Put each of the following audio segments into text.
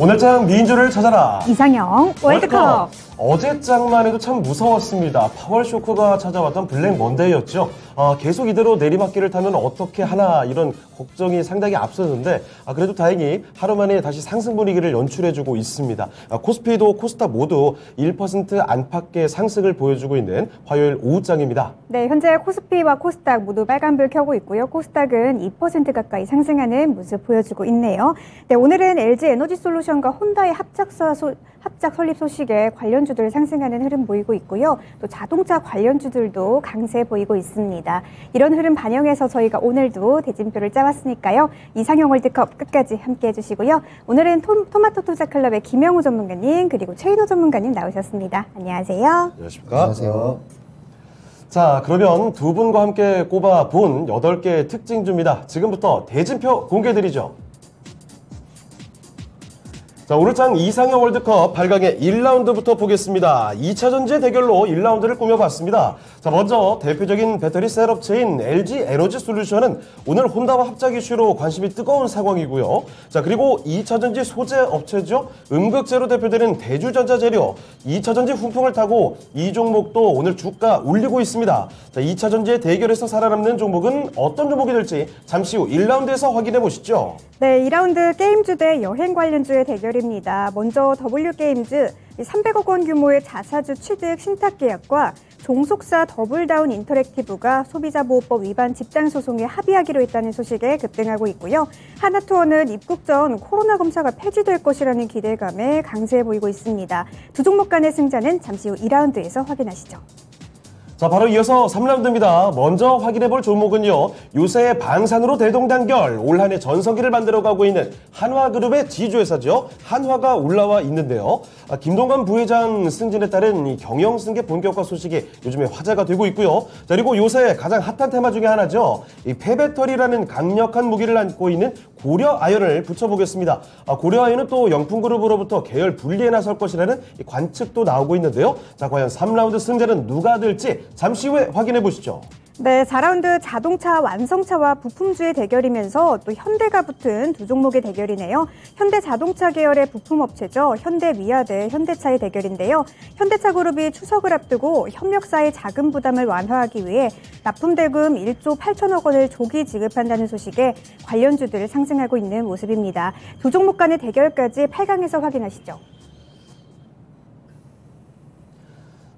오늘장 민주를 찾아라. 이상형 월드컵. 어제장만 해도 참 무서웠습니다. 파월 쇼크가 찾아왔던 블랙 먼데이였죠. 계속 이대로 내리막길을 타면 어떻게 하나 이런 걱정이 상당히 앞섰는데 그래도 다행히 하루 만에 다시 상승 분위기를 연출해주고 있습니다. 코스피도 코스닥 모두 1% 안팎의 상승을 보여주고 있는 화요일 오후장입니다. 네, 현재 코스피와 코스닥 모두 빨간불 켜고 있고요. 코스닥은 2% 가까이 상승하는 모습 보여주고 있네요. 네, 오늘은 LG 에너지솔루션과 혼다의 합작 설립 소식에 관련주들 상승하는 흐름 보이고 있고요. 또 자동차 관련주들도 강세 보이고 있습니다. 이런 흐름 반영해서 저희가 오늘도 대진표를 짜왔으니까요. 이상형 월드컵 끝까지 함께해 주시고요. 오늘은 토마토 투자클럽의 김영우 전문가님 그리고 최인호 전문가님 나오셨습니다. 안녕하세요. 안녕하십니까? 안녕하세요. 자, 그러면 두 분과 함께 꼽아본 8개의 특징주입니다. 지금부터 대진표 공개드리죠. 자, 오늘장 이상형 월드컵 8강의 1라운드부터 보겠습니다. 2차전지 대결로 1라운드를 꾸며봤습니다. 자, 먼저 대표적인 배터리 셋업체인 LG 에너지 솔루션은 오늘 혼다와 합작 이슈로 관심이 뜨거운 상황이고요. 자, 그리고 2차전지 소재 업체죠. 음극재로 대표되는 대주전자재료 2차전지 훈풍을 타고 이 종목도 오늘 주가 올리고 있습니다. 자, 2차전지의 대결에서 살아남는 종목은 어떤 종목이 될지 잠시 후 1라운드에서 확인해 보시죠. 네, 2라운드 게임주 대 여행 관련주의 대결입니다. 먼저 W게임즈 300억 원 규모의 자사주 취득 신탁 계약과 종속사 더블다운 인터랙티브가 소비자보호법 위반 집단소송에 합의하기로 했다는 소식에 급등하고 있고요. 하나투어는 입국 전 코로나 검사가 폐지될 것이라는 기대감에 강세 보이고 있습니다. 두 종목 간의 승자는 잠시 후 2라운드에서 확인하시죠. 자, 바로 이어서 3라운드입니다. 먼저 확인해볼 종목은요. 요새 방산으로 대동단결, 올 한해 전성기를 만들어가고 있는 한화그룹의 지주회사죠. 한화가 올라와 있는데요. 김동관 부회장 승진에 따른 이 경영승계 본격화 소식이 요즘에 화제가 되고 있고요. 자, 그리고 요새 가장 핫한 테마 중에 하나죠. 이 폐배터리라는 강력한 무기를 안고 있는 고려아연을 붙여보겠습니다. 고려아연은 또 영풍그룹으로부터 계열 분리에 나설 것이라는 관측도 나오고 있는데요. 자, 과연 3라운드 승자는 누가 될지 잠시 후에 확인해 보시죠. 네, 4라운드 자동차 완성차와 부품주의 대결이면서 또 현대가 붙은 두 종목의 대결이네요. 현대자동차 계열의 부품업체죠. 현대위아 대 현대차의 대결인데요. 현대차그룹이 추석을 앞두고 협력사의 자금 부담을 완화하기 위해 납품대금 1조 8천억 원을 조기 지급한다는 소식에 관련주들 상승하고 있는 모습입니다. 두 종목 간의 대결까지 8강에서 확인하시죠.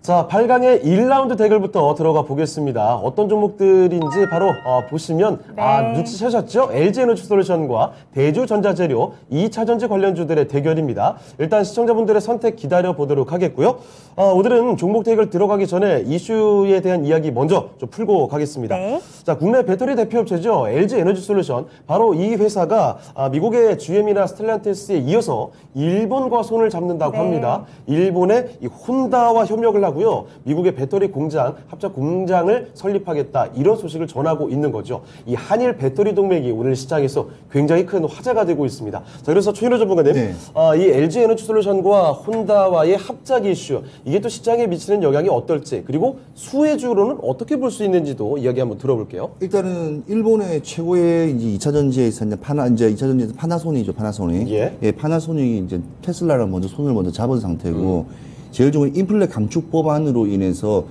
자, 8강의 1라운드 대결부터 들어가 보겠습니다. 어떤 종목들인지 바로 보시면 네. 눈치채셨죠? LG에너지솔루션과 대주전자재료 2차전지 관련주들의 대결입니다. 일단 시청자분들의 선택 기다려보도록 하겠고요. 오늘은 종목 대결 들어가기 전에 이슈에 대한 이야기 먼저 좀 풀고 가겠습니다. 네. 자, 국내 배터리 대표업체죠. LG에너지솔루션. 바로 이 회사가 미국의 GM이나 스텔란티스에 이어서 일본과 손을 잡는다고 네. 합니다. 일본의 이 혼다와 협력을 하고요. 미국의 배터리 공장, 합작 공장을 설립하겠다. 이런 소식을 전하고 있는 거죠. 이 한일 배터리 동맹이 오늘 시장에서 굉장히 큰 화제가 되고 있습니다. 자, 그래서 최인호 전문가님, 네. 이 LG에너지솔루션과 혼다와의 합작 이슈, 이게 또 시장에 미치는 영향이 어떨지, 그리고 수혜주로는 어떻게 볼 수 있는지도 이야기 한번 들어볼게요. 일단은 일본의 최고의 이제 2차전지에 있었는 이제 2차전지에서 파나소닉이죠, 파나소닉. 예. 파나소닉이 이제 테슬라랑 손을 먼저 잡은 상태고, 제일 좋은 인플레 감축 법안으로 인해서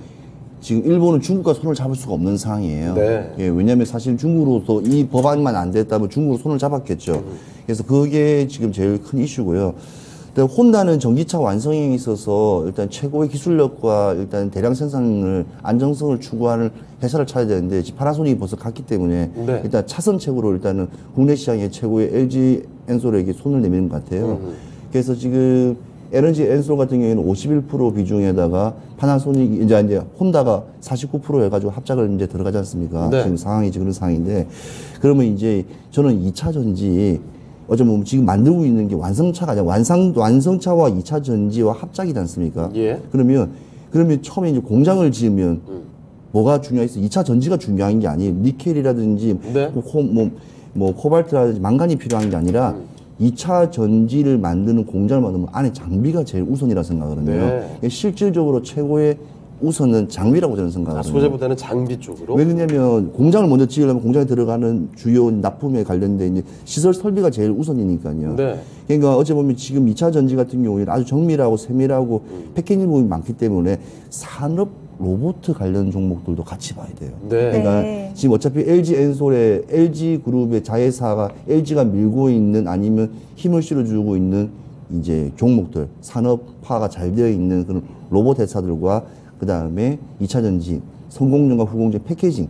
지금 일본은 중국과 손을 잡을 수가 없는 상황이에요. 네. 예, 왜냐하면 사실 중국으로서 이 법안만 안 됐다면 중국으로 손을 잡았겠죠. 그래서 그게 지금 제일 큰 이슈고요. 혼다는 전기차 완성에 있어서 일단 최고의 기술력과 일단 대량 생산을 안정성을 추구하는 회사를 찾아야 되는데 지금 파나소닉이 벌써 갔기 때문에 네. 일단 차선책으로 일단은 국내 시장의 최고의 LG 엔솔에게 손을 내미는 것 같아요. 그래서 지금 LG 엔솔 같은 경우에는 51% 비중에다가 파나소닉 이제 혼다가 49% 해가지고 합작을 이제 들어가지 않습니까? 네. 지금 상황이 그런 상황인데 그러면 이제 저는 2차 전지 어쩌면 지금 만들고 있는 게 완성차가 아니라 완성차와 2차 전지와 합작이지 않습니까? 예. 그러면 처음에 이제 공장을 지으면 뭐가 중요했어? 2차 전지가 중요한 게 아니에요. 니켈이라든지 네. 코발트라든지 망간이 필요한 게 아니라 2차 전지를 만드는 공장을 만들면 안에 장비가 제일 우선이라 생각하거든요. 네. 실질적으로 최고의 우선은 장비라고 저는 생각합니다. 소재보다는 장비 쪽으로. 왜냐면 공장을 먼저 지으려면 공장에 들어가는 주요 납품에 관련된 이제 시설 설비가 제일 우선이니까요. 네. 그러니까 어찌 보면 지금 2차 전지 같은 경우에는 아주 정밀하고 세밀하고 패키징 부분이 많기 때문에 산업 로봇 관련 종목들도 같이 봐야 돼요. 네. 그러니까 네. 지금 어차피 LG 엔솔의 LG 그룹의 자회사가 LG가 밀고 있는 아니면 힘을 실어주고 있는 이제 종목들 산업화가 잘 되어 있는 그런 로봇 회사들과 그 다음에 2차 전지 성공정과 후공정 패키징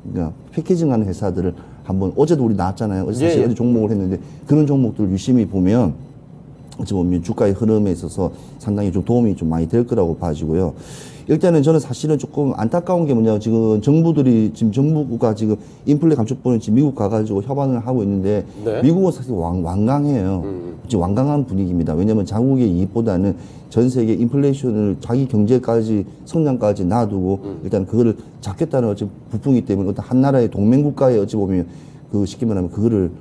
그러니까 패키징하는 회사들을 한번 어제도 우리 나왔잖아요. 어제 사실 예. 어제 종목을 했는데 그런 종목들을 유심히 보면 어찌 보면 주가의 흐름에 있어서 상당히 좀 도움이 좀 많이 될 거라고 봐지고요. 일단은 저는 사실은 조금 안타까운 게 뭐냐 지금 정부가 지금 인플레 감축법을 지금 미국 가가지고 협안을 하고 있는데 네. 미국은 사실 완강해요. 지금 완강한 분위기입니다. 왜냐하면 자국의 이익보다는 전 세계 인플레이션을 자기 경제까지 성장까지 놔두고 일단 그거를 잡겠다는 어찌 부풍이기 때문에 어떤 한 나라의 동맹국가에 어찌 보면 그 쉽게 말하면 그거를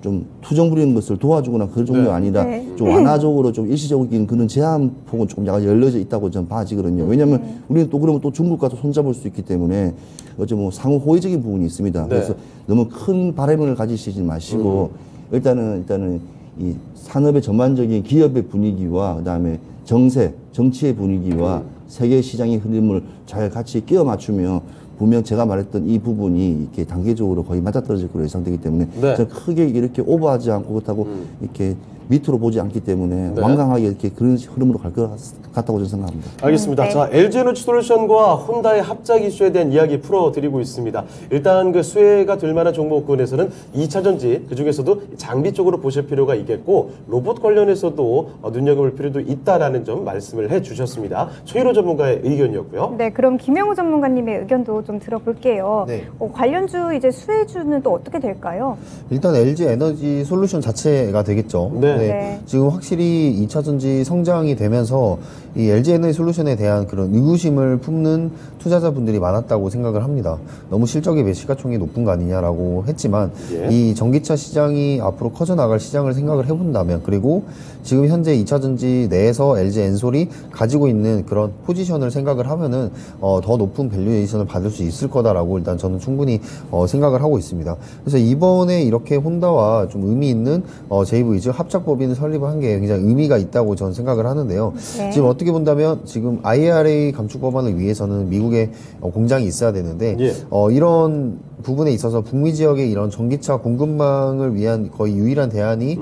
좀 투정 부리는 것을 도와주거나 그런 정도가 아니라 네. 좀 완화적으로 좀 일시적인 그런 제한폭은 조금 약간 열려져 있다고 저는 봐지거든요. 왜냐하면 우리는 또 그러면 또 중국과 또 손잡을 수 있기 때문에 어째 뭐 상호 호의적인 부분이 있습니다. 네. 그래서 너무 큰 바람을 가지시지 마시고 일단은 이 산업의 전반적인 기업의 분위기와 그다음에 정치의 분위기와 세계 시장의 흐름을 잘 같이 끼워 맞추면 분명 제가 말했던 이 부분이 이렇게 단계적으로 거의 맞아떨어질 거로 예상되기 때문에 네. 저는 크게 이렇게 오버하지 않고 그렇다고 이렇게 밑으로 보지 않기 때문에 네. 완강하게 이렇게 그런 흐름으로 갈 것 같다고 저는 생각합니다. 알겠습니다. 네. 자, LG에너지솔루션과 혼다의 합작 이슈에 대한 이야기 풀어드리고 있습니다. 일단 그 수혜가 될 만한 종목군에서는 2차 전지, 그 중에서도 장비 쪽으로 보실 필요가 있겠고, 로봇 관련해서도 눈여겨볼 필요도 있다라는 점 말씀을 해주셨습니다. 최일호 전문가의 의견이었고요. 네, 그럼 김영우 전문가님의 의견도 좀 들어볼게요. 네. 관련주 이제 수혜주는 또 어떻게 될까요? 일단 LG 에너지 솔루션 자체가 되겠죠. 네. 네. 지금 확실히 2차 전지 성장이 되면서 이 LG 에너지 솔루션에 대한 그런 의구심을 품는 투자자분들이 많았다고 생각을 합니다. 너무 실적의 매시가총이 높은 거 아니냐라고 했지만 예. 이 전기차 시장이 앞으로 커져 나갈 시장을 생각을 해본다면 그리고 지금 현재 2차 전지 내에서 LG 엔솔이 가지고 있는 그런 포지션을 생각을 하면은 더 높은 밸류에이션을 받을 수 있을 거다라고 일단 저는 충분히 생각을 하고 있습니다. 그래서 이번에 이렇게 혼다와 좀 의미 있는 JV 즉 합작법인을 설립을 한 게 굉장히 의미가 있다고 저는 생각을 하는데요. 네. 지금 어떻게 본다면 지금 IRA 감축 법안을 위해서는 미국에 공장이 있어야 되는데 예. 이런 부분에 있어서 북미 지역의 이런 전기차 공급망을 위한 거의 유일한 대안이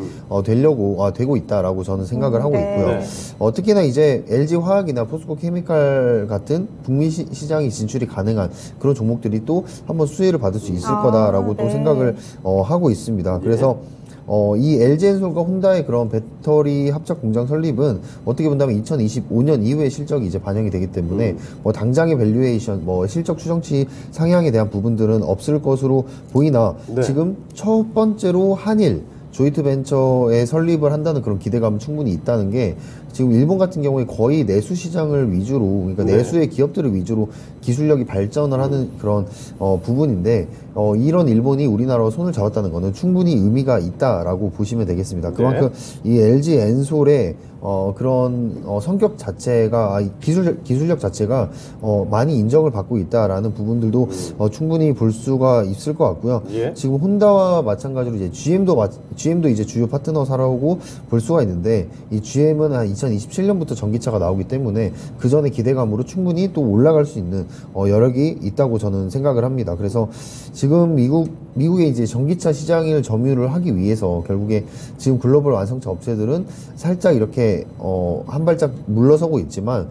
되고 있다라고 저는 생각을 하고 네. 있고요. 네. 특히나 이제 LG 화학이나 포스코 케미칼 같은 북미 시장이 진출이 가능한 그런 종목들이 또 한번 수혜를 받을 수 있을 거다라고 또 네. 생각을 하고 있습니다. 그래서 이 LG엔솔과 혼다의 그런 배터리 합작 공장 설립은 어떻게 본다면 2025년 이후에 실적이 이제 반영이 되기 때문에 뭐 당장의 밸류에이션, 뭐 실적 추정치 상향에 대한 부분들은 없을 것으로 보이나 네. 지금 첫 번째로 한일 조이트 벤처에 설립을 한다는 그런 기대감은 충분히 있다는 게 지금 일본 같은 경우에 거의 내수 시장을 위주로 그러니까 네. 내수의 기업들을 위주로 기술력이 발전을 하는 그런 부분인데 이런 일본이 우리나라와 손을 잡았다는 거는 충분히 의미가 있다라고 보시면 되겠습니다. 그만큼 이 LG 엔솔의 그런 성격 자체가 기술력 자체가 많이 인정을 받고 있다라는 부분들도 충분히 볼 수가 있을 것 같고요. 예. 지금 혼다와 마찬가지로 이제 GM도 이제 주요 파트너사라고 볼 수가 있는데 이 GM은 한 2027년부터 전기차가 나오기 때문에 그 전에 기대감으로 충분히 또 올라갈 수 있는 여력이 있다고 저는 생각을 합니다. 그래서 지금 미국의 이제 전기차 시장을 점유를 하기 위해서 결국에 지금 글로벌 완성차 업체들은 살짝 이렇게 한 발짝 물러서고 있지만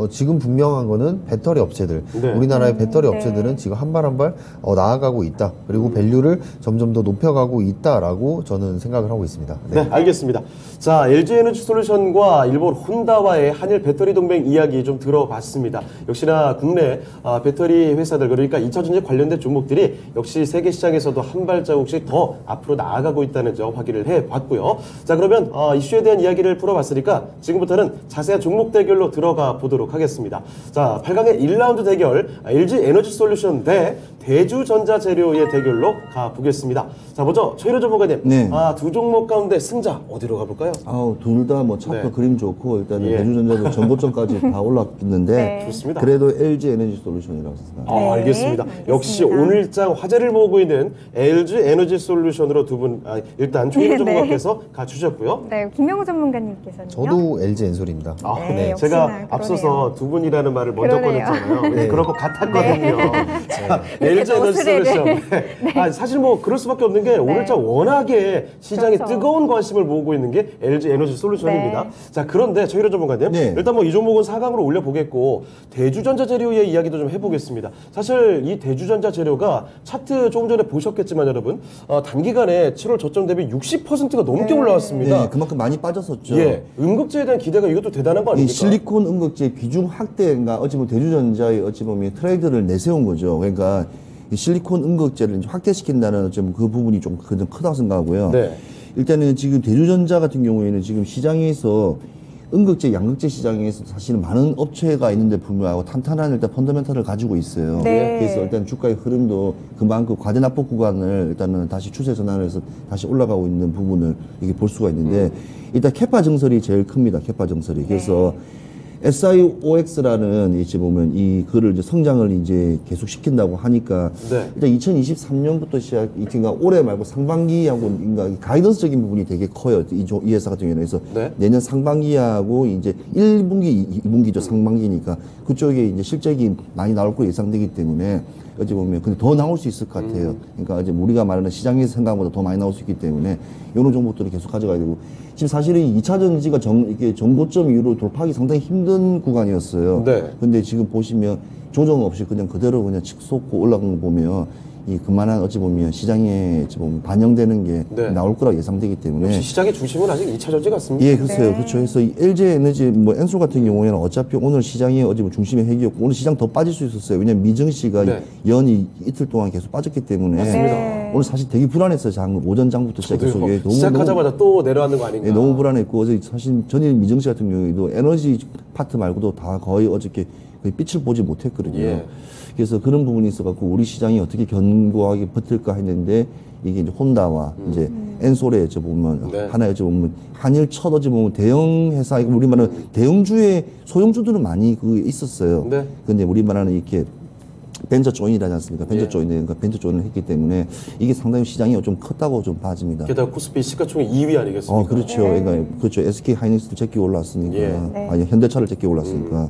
지금 분명한 거는 배터리 업체들 네. 우리나라의 배터리 네. 업체들은 지금 한 발 한 발 나아가고 있다. 그리고 밸류를 점점 더 높여가고 있다라고 저는 생각을 하고 있습니다. 네, 알겠습니다. 자, LG에너지솔루션과 일본 혼다와의 한일 배터리 동맹 이야기 좀 들어봤습니다. 역시나 국내 배터리 회사들 그러니까 2차 전지 관련된 종목들이 역시 세계 시장에서도 한 발자국씩 더 앞으로 나아가고 있다는 점 확인을 해봤고요. 자, 그러면 이슈에 대한 이야기를 풀어봤으니까 지금부터는 자세한 종목 대결로 들어가 보도록 하겠습니다. 자, 8강의 1라운드 대결 LG에너지솔루션 대 대주전자재료의 대결로 가보겠습니다. 자, 먼저 최일호 전문가님. 네. 두 종목 가운데 승자 어디로 가볼까요? 둘 다 뭐 차트 네. 그림 좋고 일단은 예. 대주전자도 전고점까지 다 올랐는데 네. 좋습니다. 그래도 LG 에너지 솔루션이라고 생각합니다. 네, 알겠습니다. 알겠습니다. 역시 오늘장 화제를 모으고 있는 LG 에너지 솔루션으로 두 분, 일단 최일호 네, 전문가께서 가주셨고요. 네, 김명우 전문가님께서는요. 저도 LG 엔솔입니다. 네, 제가 역시나 앞서서 그러네요. 두 분이라는 말을 먼저 그러네요. 꺼냈잖아요. 네. 그럴 것 같았거든요. 자, LG 또 에너지 스레를. 솔루션. 네. 사실 뭐 그럴 수밖에 없는 게 오늘장 워낙에 시장에 그렇죠. 뜨거운 관심을 모으고 있는 게 LG 에너지 솔루션입니다. 네. 자, 그런데 최일호 전문가님, 네. 일단 뭐 이 종목은 4강으로 올려보겠고 대주전자재료의 이야기도 좀 해보겠습니다. 사실 이 대주전자재료가 차트 조금 전에 보셨겠지만 여러분 단기간에 7월 저점 대비 60%가 넘게 올라왔습니다. 네, 그만큼 많이 빠졌었죠. 예, 응급제에 대한 기대가 이것도 대단한 거 이 아닙니까? 실리콘 응급제 비중 확대가 어찌 보면 대주전자의 어찌 보면 트레이드를 내세운 거죠. 그러니까 이 실리콘 응급제를 이제 확대시킨다는 어쩌면 그 부분이 좀 크다고 생각하고요. 네. 일단은 지금 대주전자 같은 경우에는 지금 시장에서 응급제, 양극재 시장에서 사실은 많은 업체가 있는데 불구하고 탄탄한 일단 펀더멘탈을 가지고 있어요. 네. 그래서 일단 주가의 흐름도 그만큼 과대 납폭 구간을 일단은 다시 추세 전환을 해서 다시 올라가고 있는 부분을 이게 볼 수가 있는데 일단 캐파 증설이 제일 큽니다. 캐파 증설이. 그래서 SIOX라는 이제 보면 이 그를 이제 성장을 이제 계속 시킨다고 하니까 네. 일단 2023년부터 그러니까 올해 말고 상반기하고 그러니까 가이던스적인 부분이 되게 커요. 이 회사 같은 경우는. 그래서 네. 내년 상반기하고 이제 1분기, 2분기죠. 상반기니까 그쪽에 이제 실적이 많이 나올 거 예상되기 때문에 어찌 보면 근데 더 나올 수 있을 것 같아요. 그러니까 이제 우리가 말하는 시장에서 생각보다 더 많이 나올 수 있기 때문에 이런 정보들을 계속 가져가야 되고 지금 사실은 2차 전지가 이게 정고점 이후로 돌파하기 상당히 힘든 구간이었어요. 네. 근데 지금 보시면 조정 없이 그냥 그대로 그냥 칙솟고 올라간 거 보면 이 그만한 어찌 보면 시장에 어찌 보면 반영되는 게 네. 나올 거라고 예상되기 때문에 역시 시장의 중심은 아직 2차 전지 같습니다. 예, 글쎄요. 네. 그렇죠. 그래서 이 LG 에너지, 뭐, 엔솔 같은 경우에는 어차피 오늘 시장이 어제 뭐 중심의 핵이었고, 오늘 시장 더 빠질 수 있었어요. 왜냐면 미증시가 네. 연이 이틀 동안 계속 빠졌기 때문에. 맞습니다. 네. 오늘 사실 되게 불안했어요. 오전 장부터 시작해서. 예, 시작하자마자 또 내려앉는 거 아닌가. 예, 너무 불안했고, 어제 사실 전일 미증시 같은 경우에도 에너지 파트 말고도 다 거의 어저께 거의 빛을 보지 못했거든요. 예. 그래서 그런 부분이 있어갖고 우리 시장이 어떻게 견고하게 버틸까 했는데 이게 이제 혼다와 이제 엔솔에 어찌 보면 네. 하나에 어찌 보면 한일 첫 어찌 보면 대형 회사 이거 우리 말하는 대형주의 소형주들은 많이 그 있었어요. 네. 근데 우리 말하는 이렇게 벤처 조인이라지 않습니까? 벤처 예. 조인, 그러니까 벤처 조인을 했기 때문에 이게 상당히 시장이 좀 컸다고 좀 봐집니다. 게다가 코스피 시가총액 2위 아니겠습니까? 그렇죠. 그러니까 그렇죠. SK 하이닉스를 제끼 올랐으니까, 예. 네. 아니 현대차를 제끼 올랐으니까.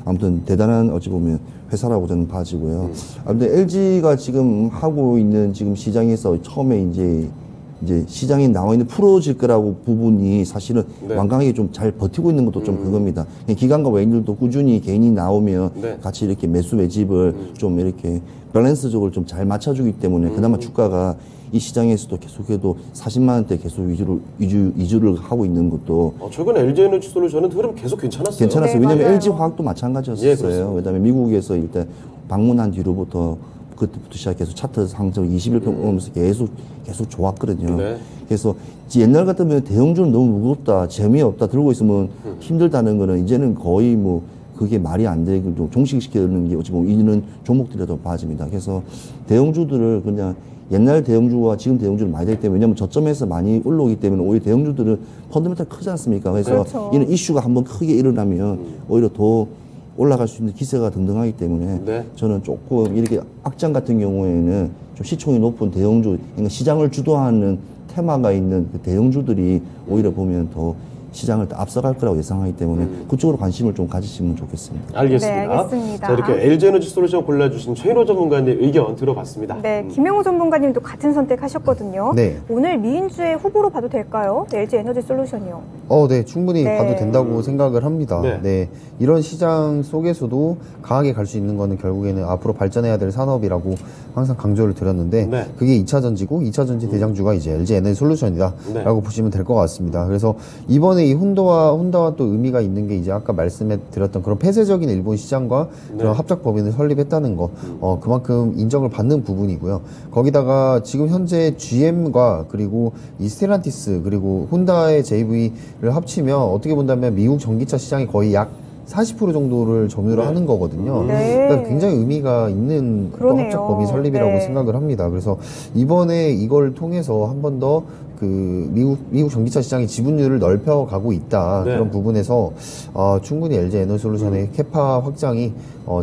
아무튼 대단한 어찌 보면 회사라고 저는 봐지고요. 아무튼 LG가 지금 하고 있는 지금 시장에서 처음에 이제 시장에 나와 있는 풀어질 거라고 부분이 사실은 네. 완강하게 좀 잘 버티고 있는 것도 좀 그겁니다. 기관과 외인들도 꾸준히 개인이 나오면 네. 같이 이렇게 매수 매집을 좀 이렇게 밸런스적으로 좀 잘 맞춰주기 때문에 그나마 주가가 이 시장에서도 계속해도 40만 원대 계속 위주를 하고 있는 것도 최근에 LG 에너지 솔루션은 흐름 계속 괜찮았어요. 괜찮았어요. 네, 왜냐하면 맞아요. LG 화학도 예, 마찬가지였어요. 그렇습니다. 그다음에 미국에서 일단 방문한 뒤로부터 그때부터 시작해서 차트 상승 21평 오면서 계속 좋았거든요. 네. 그래서 옛날 같으면 대형주는 너무 무겁다, 재미없다, 들고 있으면 힘들다는 거는 이제는 거의 뭐 그게 말이 안 되고 좀 종식시키는 게 어찌 보면 이는 종목들에도 봐집니다. 그래서 대형주들을 그냥 옛날 대형주와 지금 대형주를 많이 되기 때문에 왜냐하면 저점에서 많이 올라오기 때문에 오히려 대형주들은 펀더멘탈 크지 않습니까? 그래서 그렇죠. 이런 이슈가 한번 크게 일어나면 오히려 더 올라갈 수 있는 기세가 등등하기 때문에 네. 저는 조금 이렇게 악장 같은 경우에는 좀 시총이 높은 대형주, 그러니까 시장을 주도하는 테마가 있는 그 대형주들이 오히려 보면 더 시장을 더 앞서갈 거라고 예상하기 때문에 그쪽으로 관심을 좀 가지시면 좋겠습니다. 알겠습니다. 네, 알겠습니다. 자, 이렇게 LG 에너지 솔루션 골라주신 최일호 전문가님 의견 들어봤습니다. 네, 김영우 전문가님도 같은 선택하셨거든요. 네. 오늘 미인주의 후보로 봐도 될까요? LG 에너지 솔루션이요. 네, 충분히 네. 봐도 된다고 생각을 합니다. 네. 네. 이런 시장 속에서도 강하게 갈 수 있는 거는 결국에는 앞으로 발전해야 될 산업이라고 항상 강조를 드렸는데 네. 그게 2차 전지고 2차 전지 대장주가 이제 LG 에너지 솔루션이다 네. 라고 보시면 될 것 같습니다. 그래서 이번에 이 혼다와 또 의미가 있는 게 이제 아까 말씀해 드렸던 그런 폐쇄적인 일본 시장과 그런 합작 법인을 설립했다는 거 그만큼 인정을 받는 부분이고요. 거기다가 지금 현재 GM과 그리고 이 스텔란티스 그리고 혼다의 JV를 합치면 어떻게 본다면 미국 전기차 시장이 거의 약 40% 정도를 점유를 네. 하는 거거든요. 네. 그러니까 굉장히 의미가 있는 또 그러네요. 합작법인 설립이라고 네. 생각을 합니다. 그래서 이번에 이걸 통해서 한 번 더 그 미국 전기차 시장의 지분율을 넓혀가고 있다. 네. 그런 부분에서 충분히 LG 에너지솔루션의 캐파 확장이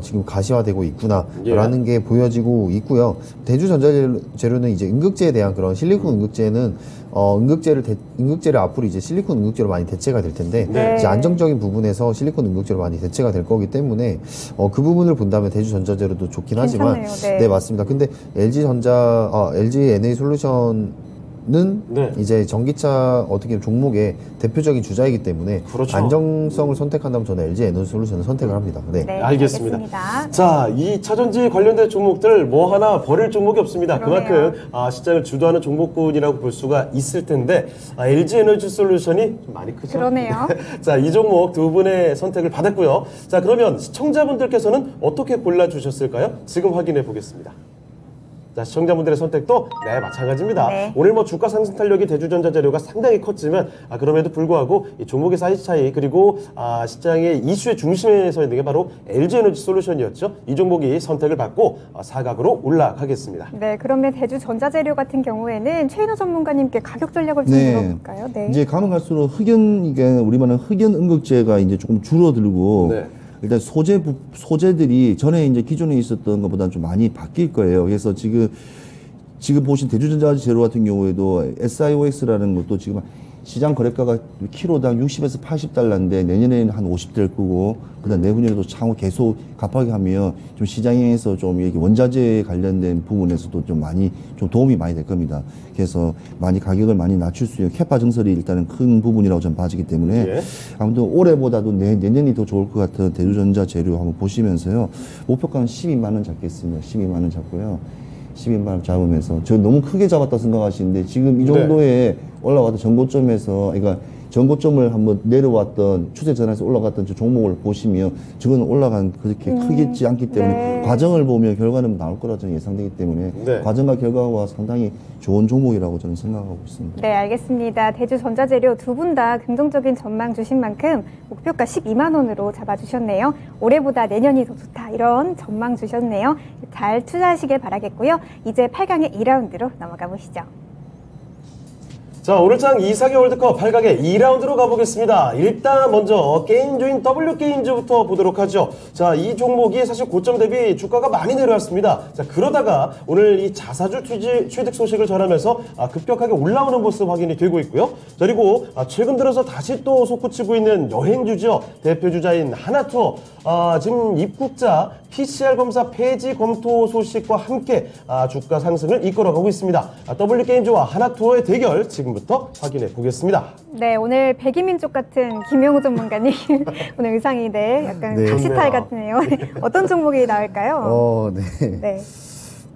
지금 가시화되고 있구나라는 게 보여지고 있고요. 대주 전자재료는 이제 응급제에 대한 그런 실리콘 응급제는 응급제를 앞으로 이제 실리콘 응급제로 많이 대체가 될 텐데 네. 이제 안정적인 부분에서 실리콘 응급제로 많이 대체가 될 거기 때문에 그 부분을 본다면 대주 전자재료도 좋긴 하지만 괜찮네요. 네. 네, 맞습니다. 근데 LG 에너지솔루션은 네. 이제 전기차 어떻게 보면 종목의 대표적인 주자이기 때문에 그렇죠. 안정성을 선택한다면 저는 LG 에너지솔루션을 선택을 합니다. 네. 네, 알겠습니다. 알겠습니다. 자, 이 차전지 관련된 종목들 뭐 하나 버릴 종목이 없습니다. 그러네요. 그만큼 시장을 주도하는 종목군이라고 볼 수가 있을 텐데 LG 에너지 솔루션이 좀 많이 크죠? 그러네요. 자, 이 종목 두 분의 선택을 받았고요. 자, 그러면 시청자분들께서는 어떻게 골라주셨을까요? 지금 확인해 보겠습니다. 자, 시청자분들의 선택도 네, 마찬가지입니다. 네. 오늘 뭐 주가 상승 탄력이 대주전자재료가 상당히 컸지만 그럼에도 불구하고 이 종목의 사이즈 차이 그리고 시장의 이슈의 중심에 서 있는 게 바로 LG 에너지 솔루션이었죠. 이 종목이 선택을 받고 사각으로 올라가겠습니다. 네, 그러면 대주 전자재료 같은 경우에는 최인호 전문가님께 가격 전략을 좀 물어볼까요? 네. 이제 가면 갈수록 이게 우리 말하는 흑연 응급제가 이제 조금 줄어들고 네. 일단 소재들이 전에 이제 기존에 있었던 것보다는 좀 많이 바뀔 거예요. 그래서 지금 보신 대주전자재료 같은 경우에도 SIOX라는 것도 지금 시장 거래가가 키로당 60에서 80달러인데 내년에는 한 50대를 끄고 그다음 내후년에도 향후 계속 갑하게 하면 좀 시장에서 좀 이게 원자재 관련된 부분에서도 좀 많이 좀 도움이 많이 될 겁니다. 그래서 많이 가격을 많이 낮출 수 있는 캐파 증설이 일단은 큰 부분이라고 저는 봐지기 때문에 예. 아무튼 올해보다도 내년이 더 좋을 것 같은 대주전자 재료 한번 보시면서요. 목표가는 12만 원 잡겠습니다. 12만 원 잡고요. 12만 원 잡으면서 저 너무 크게 잡았다 생각하시는데 지금 이 정도에 올라왔던 전고점에서 그러니까 전고점을 한번 내려왔던 추세 전환에서 올라갔던 저 종목을 보시면 저거는 올라간 그렇게 크겠지 않기 때문에 네. 과정을 보면 결과는 나올 거라 저는 예상되기 때문에 네. 과정과 결과가 상당히 좋은 종목이라고 저는 생각하고 있습니다. 네, 알겠습니다. 대주 전자재료 두 분 다 긍정적인 전망 주신 만큼 목표가 12만 원으로 잡아주셨네요. 올해보다 내년이 더 좋다 이런 전망 주셨네요. 잘 투자하시길 바라겠고요. 이제 8강의 2라운드로 넘어가 보시죠. 자, 오늘장 이상의 월드컵 8강의 2라운드로 가보겠습니다. 일단 먼저 게임주인 W게임즈부터 보도록 하죠. 자, 이 종목이 사실 고점 대비 주가가 많이 내려왔습니다. 자, 그러다가 오늘 이 자사주 취득 소식을 전하면서 급격하게 올라오는 모습 확인이 되고 있고요. 자, 그리고 최근 들어서 다시 또 솟구치고 있는 여행주죠. 대표주자인 하나투어. 지금 입국자 PCR 검사 폐지 검토 소식과 함께 주가 상승을 이끌어가고 있습니다. W게임즈와 하나투어의 대결 지금부터 확인해 보겠습니다. 네, 오늘 백이민족 같은 김영우 전문가님 오늘 의상이 약간 네. 각시탈 같네요. 어떤 종목이 나올까요? 네. 네.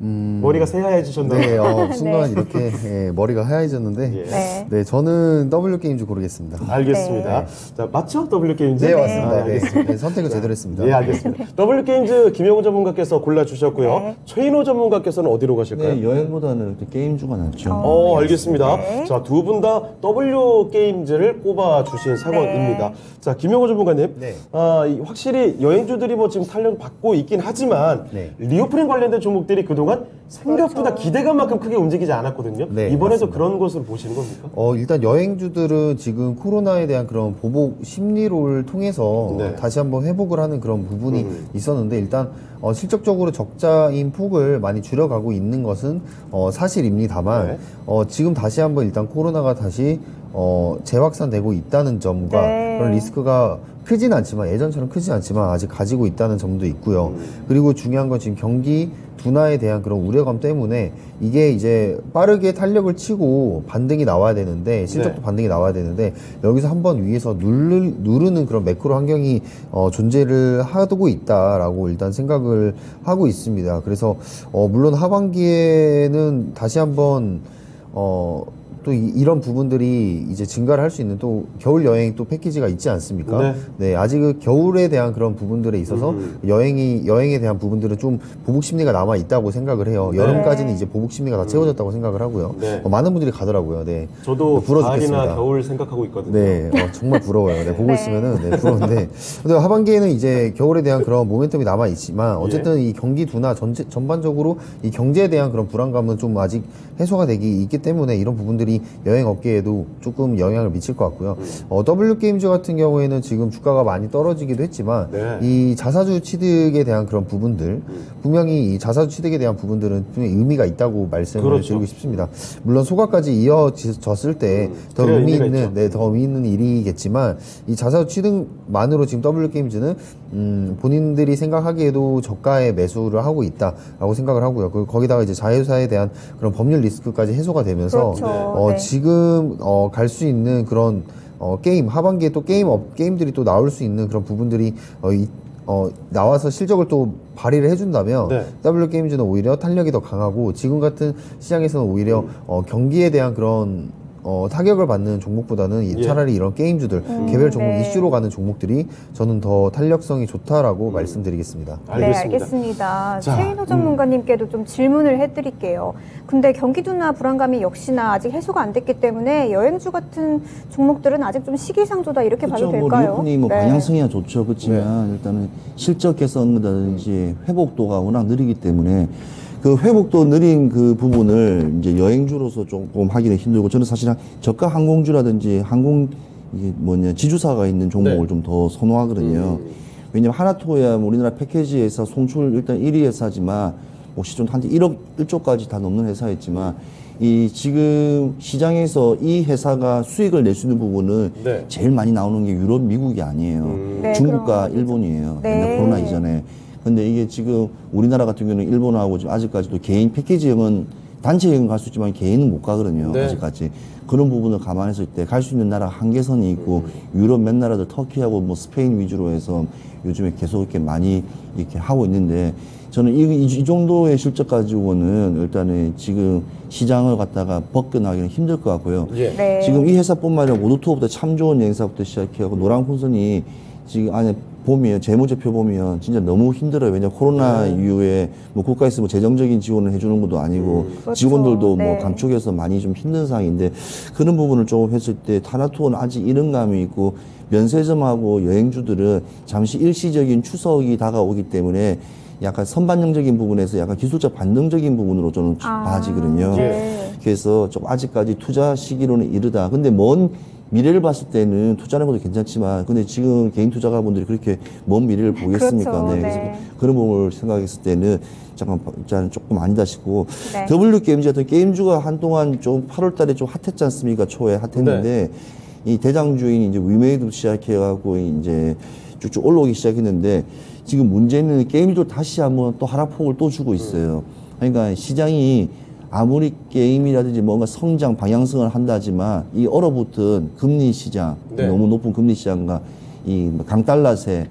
머리가 새하얘지셨나요? 네, 순간 이렇게 머리가 하얘졌는데 예. 네. 네, 저는 W게임즈 고르겠습니다. 알겠습니다. 자, 맞죠? W게임즈? 네, 맞습니다. 네. 알겠습니다. 네, 선택을 제대로 했습니다. 예, 알겠습니다. W게임즈 김영우 전문가께서 골라주셨고요. 네. 최인호 전문가께서는 어디로 가실까요? 네, 여행보다는 이렇게 게임주가 낫죠. 알겠습니다. 네. 자, 두 분 다 W게임즈를 꼽아주신 상황입니다. 자, 김영호 전문가님. 네. 확실히 여행주들이 뭐 지금 탄력 받고 있긴 하지만 네. 리오프닝 관련된 종목들이 그동안 생각보다 그렇죠. 기대감만큼 크게 움직이지 않았거든요. 네, 이번에도 맞습니다. 그런 것으로 보시는 겁니까? 일단 여행주들은 지금 코로나에 대한 그런 보복 심리를 통해서 네. 다시 한번 회복을 하는 그런 부분이 있었는데 일단 실적적으로 적자인 폭을 많이 줄여가고 있는 것은 사실입니다만 네. 지금 다시 한번 일단 코로나가 다시 재확산되고 있다는 점과 네. 그런 리스크가 크진 않지만 예전처럼 크진 않지만 아직 가지고 있다는 점도 있고요. 그리고 중요한 건 지금 경기 둔화에 대한 그런 우려감 때문에 이게 이제 빠르게 탄력을 치고 반등이 나와야 되는데 실적도 네. 반등이 나와야 되는데 여기서 한번 위에서 누르는 그런 매크로 환경이 존재를 하고 있다라고 일단 생각을 하고 있습니다. 그래서 물론 하반기에는 다시 한번 또 이런 부분들이 이제 증가를 할 수 있는 또 겨울 여행 또 패키지가 있지 않습니까? 네. 네, 아직 그 겨울에 대한 그런 부분들에 있어서 여행에 대한 부분들은 좀 보복 심리가 남아 있다고 생각을 해요. 여름까지는 이제 보복 심리가 다 채워졌다고 생각을 하고요. 네. 많은 분들이 가더라고요. 네. 저도 부러워 가을이나 죽겠습니다. 겨울 생각하고 있거든요. 네, 정말 부러워요. 네, 보고 네. 있으면은 네, 부러운데. 근데 하반기에는 이제 겨울에 대한 그런 모멘텀이 남아 있지만 어쨌든 이 경기 둔화 전반적으로 이 경제에 대한 그런 불안감은 좀 아직 해소가 되기 있기 때문에 이런 부분들이 여행 업계에도 조금 영향을 미칠 것 같고요. W 게임즈 같은 경우에는 지금 주가가 많이 떨어지기도 했지만 네. 이 자사주 취득에 대한 그런 부분들 분명히 이 자사주 취득에 대한 부분들은 분명히 의미가 있다고 말씀을 그렇죠. 드리고 싶습니다. 물론 소각까지 이어졌을 때 더 그래야 의미 의미가 있는 있죠. 네, 더 의미 있는 일이겠지만 이 자사주 취득만으로 지금 W 게임즈는 본인들이 생각하기에도 저가의 매수를 하고 있다라고 생각을 하고요. 그리고 거기다가 이제 자회사에 대한 그런 법률 리스크까지 해소가 되면서 그렇죠. 네. 지금 갈 수 있는 그런 게임 하반기에 또 게임들이 또 나올 수 있는 그런 부분들이 나와서 실적을 또 발휘를 해준다면 네. W 게임즈는 오히려 탄력이 더 강하고 지금 같은 시장에서는 오히려 경기에 대한 그런 타격을 받는 종목보다는 예. 차라리 이런 게임주들 개별 종목 네. 이슈로 가는 종목들이 저는 더 탄력성이 좋다라고 말씀드리겠습니다. 네, 알겠습니다. 자, 최인호 전문가님께도 좀 질문을 해드릴게요. 근데 경기 둔화 불안감이 역시나 아직 해소가 안 됐기 때문에 여행주 같은 종목들은 아직 좀 시기상조다 이렇게 봐도 그렇죠. 될까요? 리오픈이 뭐 네. 방향성이야 좋죠. 그렇지만 일단은 실적 개선이라든지 회복도가 워낙 느리기 때문에 그 회복도 느린 그 부분을 이제 여행주로서 조금 하기는 힘들고 저는 사실은 저가 항공주라든지 지주사가 있는 종목을 네. 좀 더 선호하거든요. 왜냐면 하나토야 우리나라 패키지에서 송출 일단 1위 회사지만 뭐 시총 한 1조까지 다 넘는 회사였지만 이 지금 시장에서 이 회사가 수익을 낼 수 있는 부분은 네. 제일 많이 나오는 게 유럽, 미국이 아니에요. 네, 중국과 그럼. 일본이에요. 네. 옛날 코로나 이전에. 근데 이게 지금 우리나라 같은 경우는 일본하고 지금 아직까지도 개인 패키지 여행은 단체 여행 갈 수 있지만 개인은 못 가거든요. 네. 아직까지. 그런 부분을 감안했을 때 갈 수 있는 나라 한계선이 있고 유럽 몇 나라들 터키하고 뭐 스페인 위주로 해서 요즘에 계속 이렇게 많이 이렇게 하고 있는데 저는 이 정도의 실적 가지고는 일단은 지금 시장을 갖다가 벗겨나기는 힘들 것 같고요. 예. 네. 지금 이 회사뿐만 아니라 모두투어부터 참 좋은 여행사부터 시작해서 노란풍선이 지금 안에 보면 재무제표 보면 진짜 너무 힘들어요. 왜냐 코로나 이후에 뭐 국가에서 뭐 재정적인 지원을 해주는 것도 아니고 그렇죠. 직원들도 네. 뭐 감축해서 많이 좀 힘든 상황인데 그런 부분을 조금 했을 때 타나투어는 아직 이른감이 있고 면세점하고 여행주들은 잠시 일시적인 추석이 다가오기 때문에 약간 선반영적인 부분에서 약간 기술적 반등적인 부분으로 저는 봐지거든요. 네. 그래서 좀 아직까지 투자 시기로는 이르다. 근데 먼 미래를 봤을 때는 투자하는 것도 괜찮지만, 근데 지금 개인 투자가분들이 그렇게 먼 미래를 보겠습니까? 그렇죠. 네. 그래서 네. 그런 부분을 생각했을 때는 잠깐 조금 아니다 싶고, 네. W 게임즈 같은 게임주가 한동안 좀 8월 달에 좀 핫했지 않습니까? 초에 핫했는데, 이 대장주인 이제 위메이드 시작해가고 이제 쭉쭉 올라오기 시작했는데, 지금 문제는 게임도 다시 한번 또 하락폭을 또 주고 있어요. 그러니까 시장이 아무리 게임이라든지 뭔가 성장 방향성을 한다지만 이 얼어붙은 금리 시장, 네. 너무 높은 금리 시장과 이 강달러세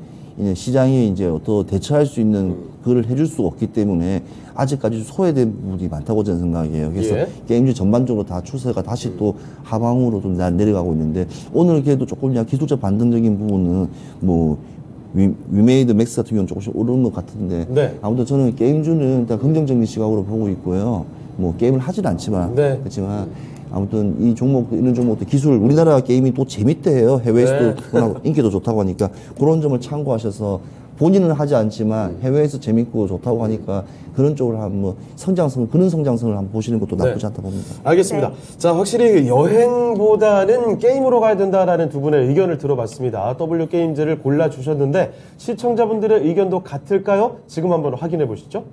시장이 이제 어떤 대처할 수 있는 그걸 해줄 수 없기 때문에 아직까지 소외된 부분이 많다고 저는 생각해요. 그래서 예. 게임주 전반적으로 다 추세가 다시 또 하방으로 좀 내려가고 있는데 오늘 그래도 조금 기술적 반등적인 부분은 뭐 위메이드 맥스 같은 경우는 조금씩 오르는 것 같은데 네. 아무튼 저는 게임주는 일단 긍정적인 시각으로 보고 있고요. 뭐 게임을 하진 않지만 네. 그렇지만 아무튼 이 종목 이런 종목도 기술 우리나라 게임이 또 재밌대요. 해외에서도 네. 워낙 인기도 좋다고 하니까 그런 점을 참고하셔서 본인은 하지 않지만 해외에서 재밌고 좋다고 하니까 그런 쪽으로 한번 그런 성장성을 한번 보시는 것도 나쁘지 네. 않다 봅니다. 알겠습니다. 자, 확실히 여행보다는 게임으로 가야 된다라는 두 분의 의견을 들어봤습니다. W 게임즈를 골라주셨는데 시청자분들의 의견도 같을까요? 지금 한번 확인해 보시죠.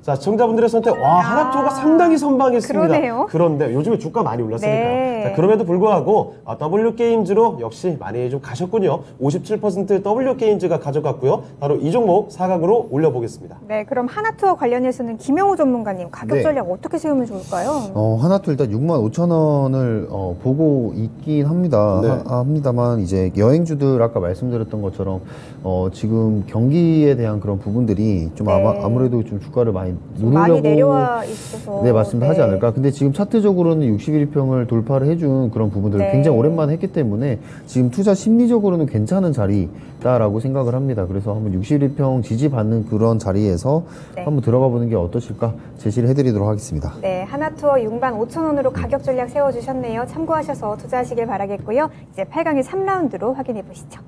자, 시청자분들의 선택, 하나투어가 상당히 선방했습니다. 그러네요. 그런데 요즘에 주가 많이 올랐으니까요. 네. 자, 그럼에도 불구하고 W 게임즈로 역시 많이 좀 가셨군요. 57% W 게임즈가 가져갔고요. 바로 이 종목 4강으로 올려보겠습니다. 네, 그럼 하나투어 관련해서는 김영호 전문가님 가격 네. 전략 어떻게 세우면 좋을까요? 하나투어 일단 65,000원을 보고 있긴 합니다. 네. 합니다만 이제 여행주들 아까 말씀드렸던 것처럼 지금 경기에 대한 그런 부분들이 좀 네. 아무래도 좀 주가를 많이 많이 좀 많이 누르려고 내려와 있어서. 네, 맞습니다. 하지 네. 않을까. 근데 지금 차트적으로는 61평을 돌파를 해준 그런 부분들을 네. 굉장히 오랜만에 했기 때문에 지금 투자 심리적으로는 괜찮은 자리다라고 생각을 합니다. 그래서 한번 61평 지지받는 그런 자리에서 네. 한번 들어가 보는 게 어떠실까 제시를 해드리도록 하겠습니다. 네, 하나투어 65,000원으로 가격 전략 세워주셨네요. 참고하셔서 투자하시길 바라겠고요. 이제 8강의 3라운드로 확인해 보시죠.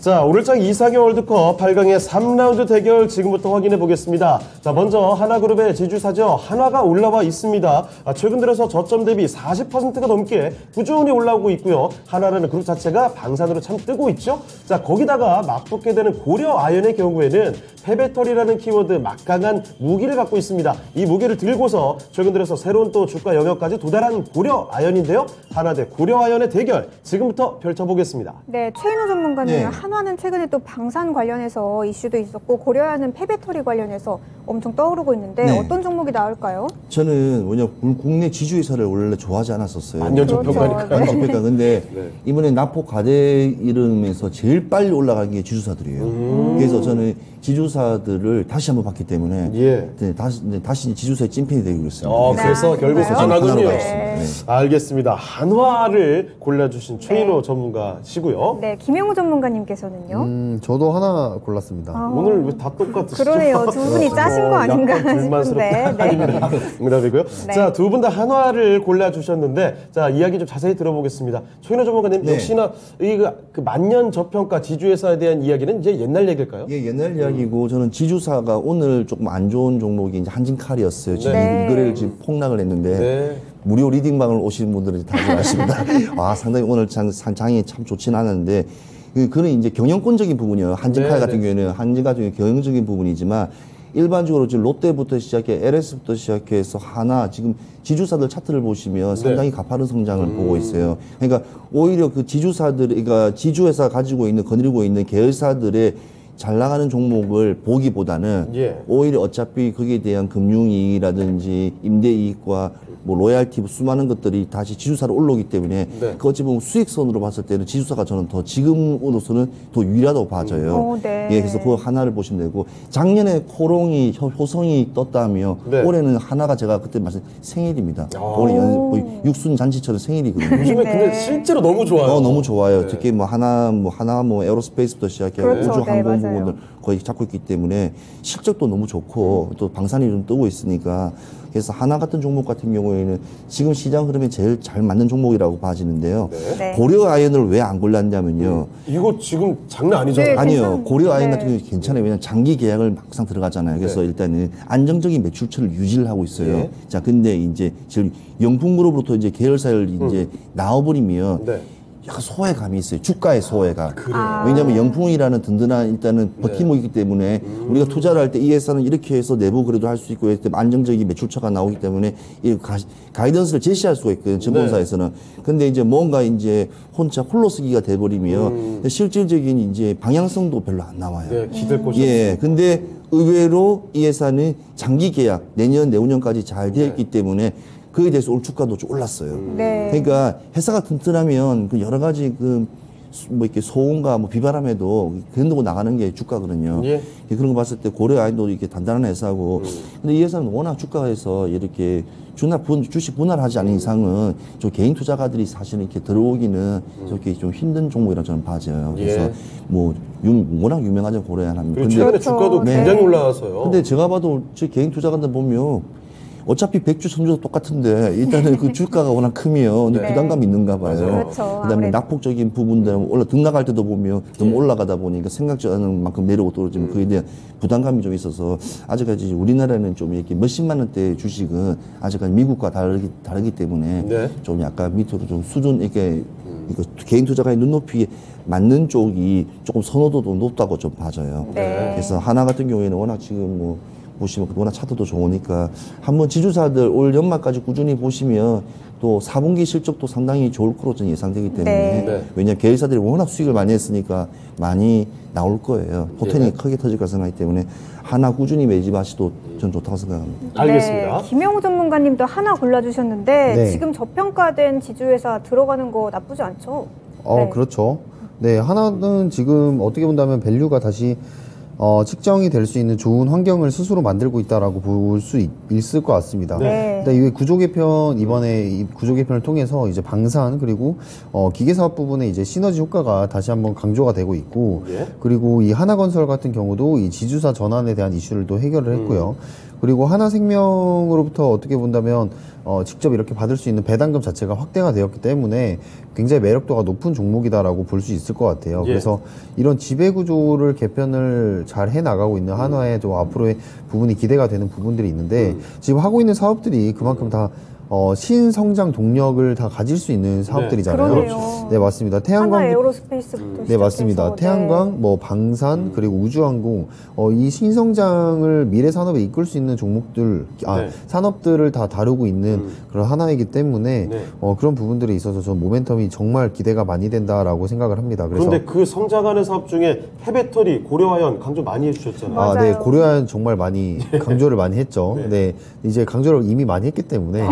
자, 오늘장 이상의 월드컵 8강의 3라운드 대결 지금부터 확인해 보겠습니다. 자, 먼저 하나그룹의 지주사죠. 한화가 올라와 있습니다. 최근 들어서 저점 대비 40%가 넘게 꾸준히 올라오고 있고요. 한화라는 그룹 자체가 방산으로 참 뜨고 있죠. 자, 거기다가 맞붙게 되는 고려 아연의 경우에는 패배털이라는 키워드 막강한 무기를 갖고 있습니다. 이 무기를 들고서 최근 들어서 새로운 또 주가 영역까지 도달한 고려 아연인데요. 한화 대 고려 아연의 대결 지금부터 펼쳐보겠습니다. 네, 최인호 전문가님, 네. 한화는 최근에 또 방산 관련해서 이슈도 있었고 고려아연은 패배터리 관련해서 엄청 떠오르고 있는데 네. 어떤 종목이 나올까요? 저는 뭐냐 국내 지주회사를 원래 좋아하지 않았었어요. 만년저평가니까. 그렇죠. 만년저평가. 근데 네. 이번에 나포 과대 이름에서 제일 빨리 올라간 게 지주사들이에요. 그래서 저는 지주사들을 다시 한번 봤기 때문에 예. 네, 다시 지주사의 찐팬이 되고 있습니다. 그래서 결국 그런가요? 저는 한화군요. 하나로 네. 가겠습니다. 네. 알겠습니다. 한화를 골라주신 최인호 전문가시고요. 네, 김영우 전문가님께서는요. 저도 하나 골랐습니다. 오늘 왜 다 똑같으시죠? 그러네요. 두 분이 짜신 거 아닌가 약간 불만스럽다. 싶은데. 네. 아닙니다. 응답이고요. 네. 자, 두 분 다 한화를 골라주셨는데, 자, 이야기 좀 자세히 들어보겠습니다. 최인호 전문가님, 네. 역시나 그 만년 저평가 지주회사에 대한 이야기는 이제 옛날 얘기일까요? 예, 옛날 이야기고 저는 지주사가 오늘 조금 안 좋은 종목이 이제 한진칼이었어요. 지금 네. 이거를 지금 폭락을 했는데 네. 무료 리딩방을 오신 분들은 다 아십니다. 아, 상당히 오늘 장이 참 좋지는 않은데 그는 이제 경영권적인 부분이요. 한진칼 네, 같은 네. 경우에는 한진 같은 경우 경영적인 부분이지만 일반적으로 지금 롯데부터 시작해 LS부터 시작해서 하나 지금 지주사들 차트를 보시면 상당히 가파른 성장을 보고 있어요. 그러니까 오히려 그 지주사들, 그러니까 지주회사 가지고 있는 거느리고 있는 계열사들의 잘 나가는 종목을 보기보다는 예. 오히려 어차피 거기에 대한 금융이익이라든지 임대이익과 뭐 로얄티 수많은 것들이 다시 지주사로 올라오기 때문에 네. 그 어찌 보면 수익선으로 봤을 때는 지주사가 저는 더 지금으로서는 더 유리하다고 봐져요. 네. 예, 그래서 그 하나를 보시면 되고 작년에 코롱이 효성이 떴다며 네. 올해는 하나가 제가 그때 말씀 생일입니다. 올해 거의 육순 잔치처럼 생일이거든요. 요즘에 네. 근데 실제로 너무 좋아요. 너무 좋아요. 특히 뭐 하나 에어로스페이스부터 시작해 그렇죠. 우주 항공 네, 맞아요. 부분을 거의 잡고 있기 때문에 실적도 너무 좋고 또 방산이 좀 뜨고 있으니까 그래서 하나 같은 종목 같은 경우에는 지금 시장 흐름에 제일 잘 맞는 종목이라고 봐지는데요. 네. 고려 아연을 왜 안 골랐냐면요. 이거 지금 장난 아니잖아요. 네. 아니요. 괜찮- 고려 아연 네. 같은 경우는 괜찮아요. 왜냐하면 장기 계약을 막상 들어가잖아요. 그래서 네. 일단은 안정적인 매출처를 유지를 하고 있어요. 네. 자, 근데 이제 지금 영풍그룹으로부터 이제 계열사를 이제 나와버리면 네. 약간 소외감이 있어요. 주가의 소외감. 아. 왜냐하면 영풍이라는 든든한 일단은 버팀목이기 때문에 우리가 투자를 할 때 이 회사는 이렇게 해서 내부 그래도 할 수 있고 했을 때 안정적인 매출처가 나오기 때문에 이 가이던스를 제시할 수가 있거든요. 증권사에서는. 근데 이제 뭔가 이제 혼자 홀로 쓰기가 돼버리면 실질적인 이제 방향성도 별로 안 나와요. 네, 기댈 곳이 예, 근데 의외로 이 회사는 장기 계약 내년 내후년까지 잘 되어 있기 때문에 그에 대해서 올 주가도 좀 올랐어요. 네. 그러니까 회사가 튼튼하면 그 여러 가지 뭐 이렇게 소음과 뭐 비바람에도 견디고 나가는 게 주가거든요. 예. 그런 거 봤을 때 고려 아이도 이렇게 단단한 회사고, 근데 이 회사는 워낙 주가에서 이렇게 주식 분할하지 않은 이상은 저 개인 투자가들이 사실은 이렇게 들어오기는 저렇게 좀 힘든 종목이라 저는 봐져요. 그래서 예. 뭐 워낙 유명하죠 고려 아연. 그리고 최근에 그렇죠. 주가도 네. 굉장히 올라와서요. 근데 제가 봐도 제 개인 투자가들 보면 어차피 백주 선주도 똑같은데 일단은 그 주가가 워낙 크면 네. 부담감이 있는가 봐요. 그렇죠. 그다음에 아무래도. 낙폭적인 부분들 등락할 때도 보면 너무 올라가다 보니까 생각지 않은 만큼 내려오고 떨어지면 그에 대한 부담감이 좀 있어서 아직까지 우리나라는 좀 이렇게 몇십만 원대 주식은 아직까지 미국과 다르기 때문에 네. 좀 약간 밑으로 좀 수준 이렇게 이거 개인 투자가의 눈높이에 맞는 쪽이 조금 선호도도 높다고 좀 봐져요. 네. 그래서 하나 같은 경우에는 워낙 지금 뭐 보시면 워낙 차트도 좋으니까 한번 지주사들 올 연말까지 꾸준히 보시면 또 4분기 실적도 상당히 좋을 거로 저는 예상되기 때문에 네. 네. 왜냐하면 계열사들이 워낙 수익을 많이 했으니까 많이 나올 거예요. 포텐이 예. 크게 터질 거라 생각하기 때문에 하나 꾸준히 매집하시도 저는 좋다고 생각합니다. 알겠습니다. 네, 김영우 전문가님도 하나 골라주셨는데 네. 지금 지금 저평가된 지주회사 들어가는 거 나쁘지 않죠? 네. 그렇죠. 네, 하나는 지금 어떻게 본다면 밸류가 다시 측정이 될 수 있는 좋은 환경을 스스로 만들고 있다라고 볼 수 있을 것 같습니다. 네. 일단 이 구조 개편 이번에 이 구조 개편을 통해서 이제 방산 그리고 기계 사업 부분에 이제 시너지 효과가 다시 한번 강조가 되고 있고 예. 그리고 이 하나건설 같은 경우도 이 지주사 전환에 대한 이슈를 또 해결을 했고요. 그리고 하나생명으로부터 어떻게 본다면 직접 이렇게 받을 수 있는 배당금 자체가 확대가 되었기 때문에 굉장히 매력도가 높은 종목이다라고 볼 수 있을 것 같아요. 예. 그래서 이런 지배구조를 개편을 잘 해나가고 있는 한화의 또 앞으로의 부분이 기대가 되는 부분들이 있는데 지금 하고 있는 사업들이 그만큼 다 신성장 동력을 다 가질 수 있는 사업들이잖아요. 그러네요. 네, 맞습니다. 하나 태양광 에어로스페이스부터 네, 맞습니다. 시작해서, 태양광, 뭐 방산, 그리고 우주항공, 이 신성장을 미래 산업에 이끌 수 있는 종목들, 네. 산업들을 다 다루고 있는 그런 하나이기 때문에 네. 그런 부분들에 있어서 전 모멘텀이 정말 기대가 많이 된다라고 생각을 합니다. 그래서 그런데 그 성장하는 사업 중에 폐배터리, 고려아연 강조 많이 해주셨잖아요. 맞아요. 네, 고려아연 정말 많이 강조를 많이 했죠. 네. 네, 이제 강조를 이미 많이 했기 때문에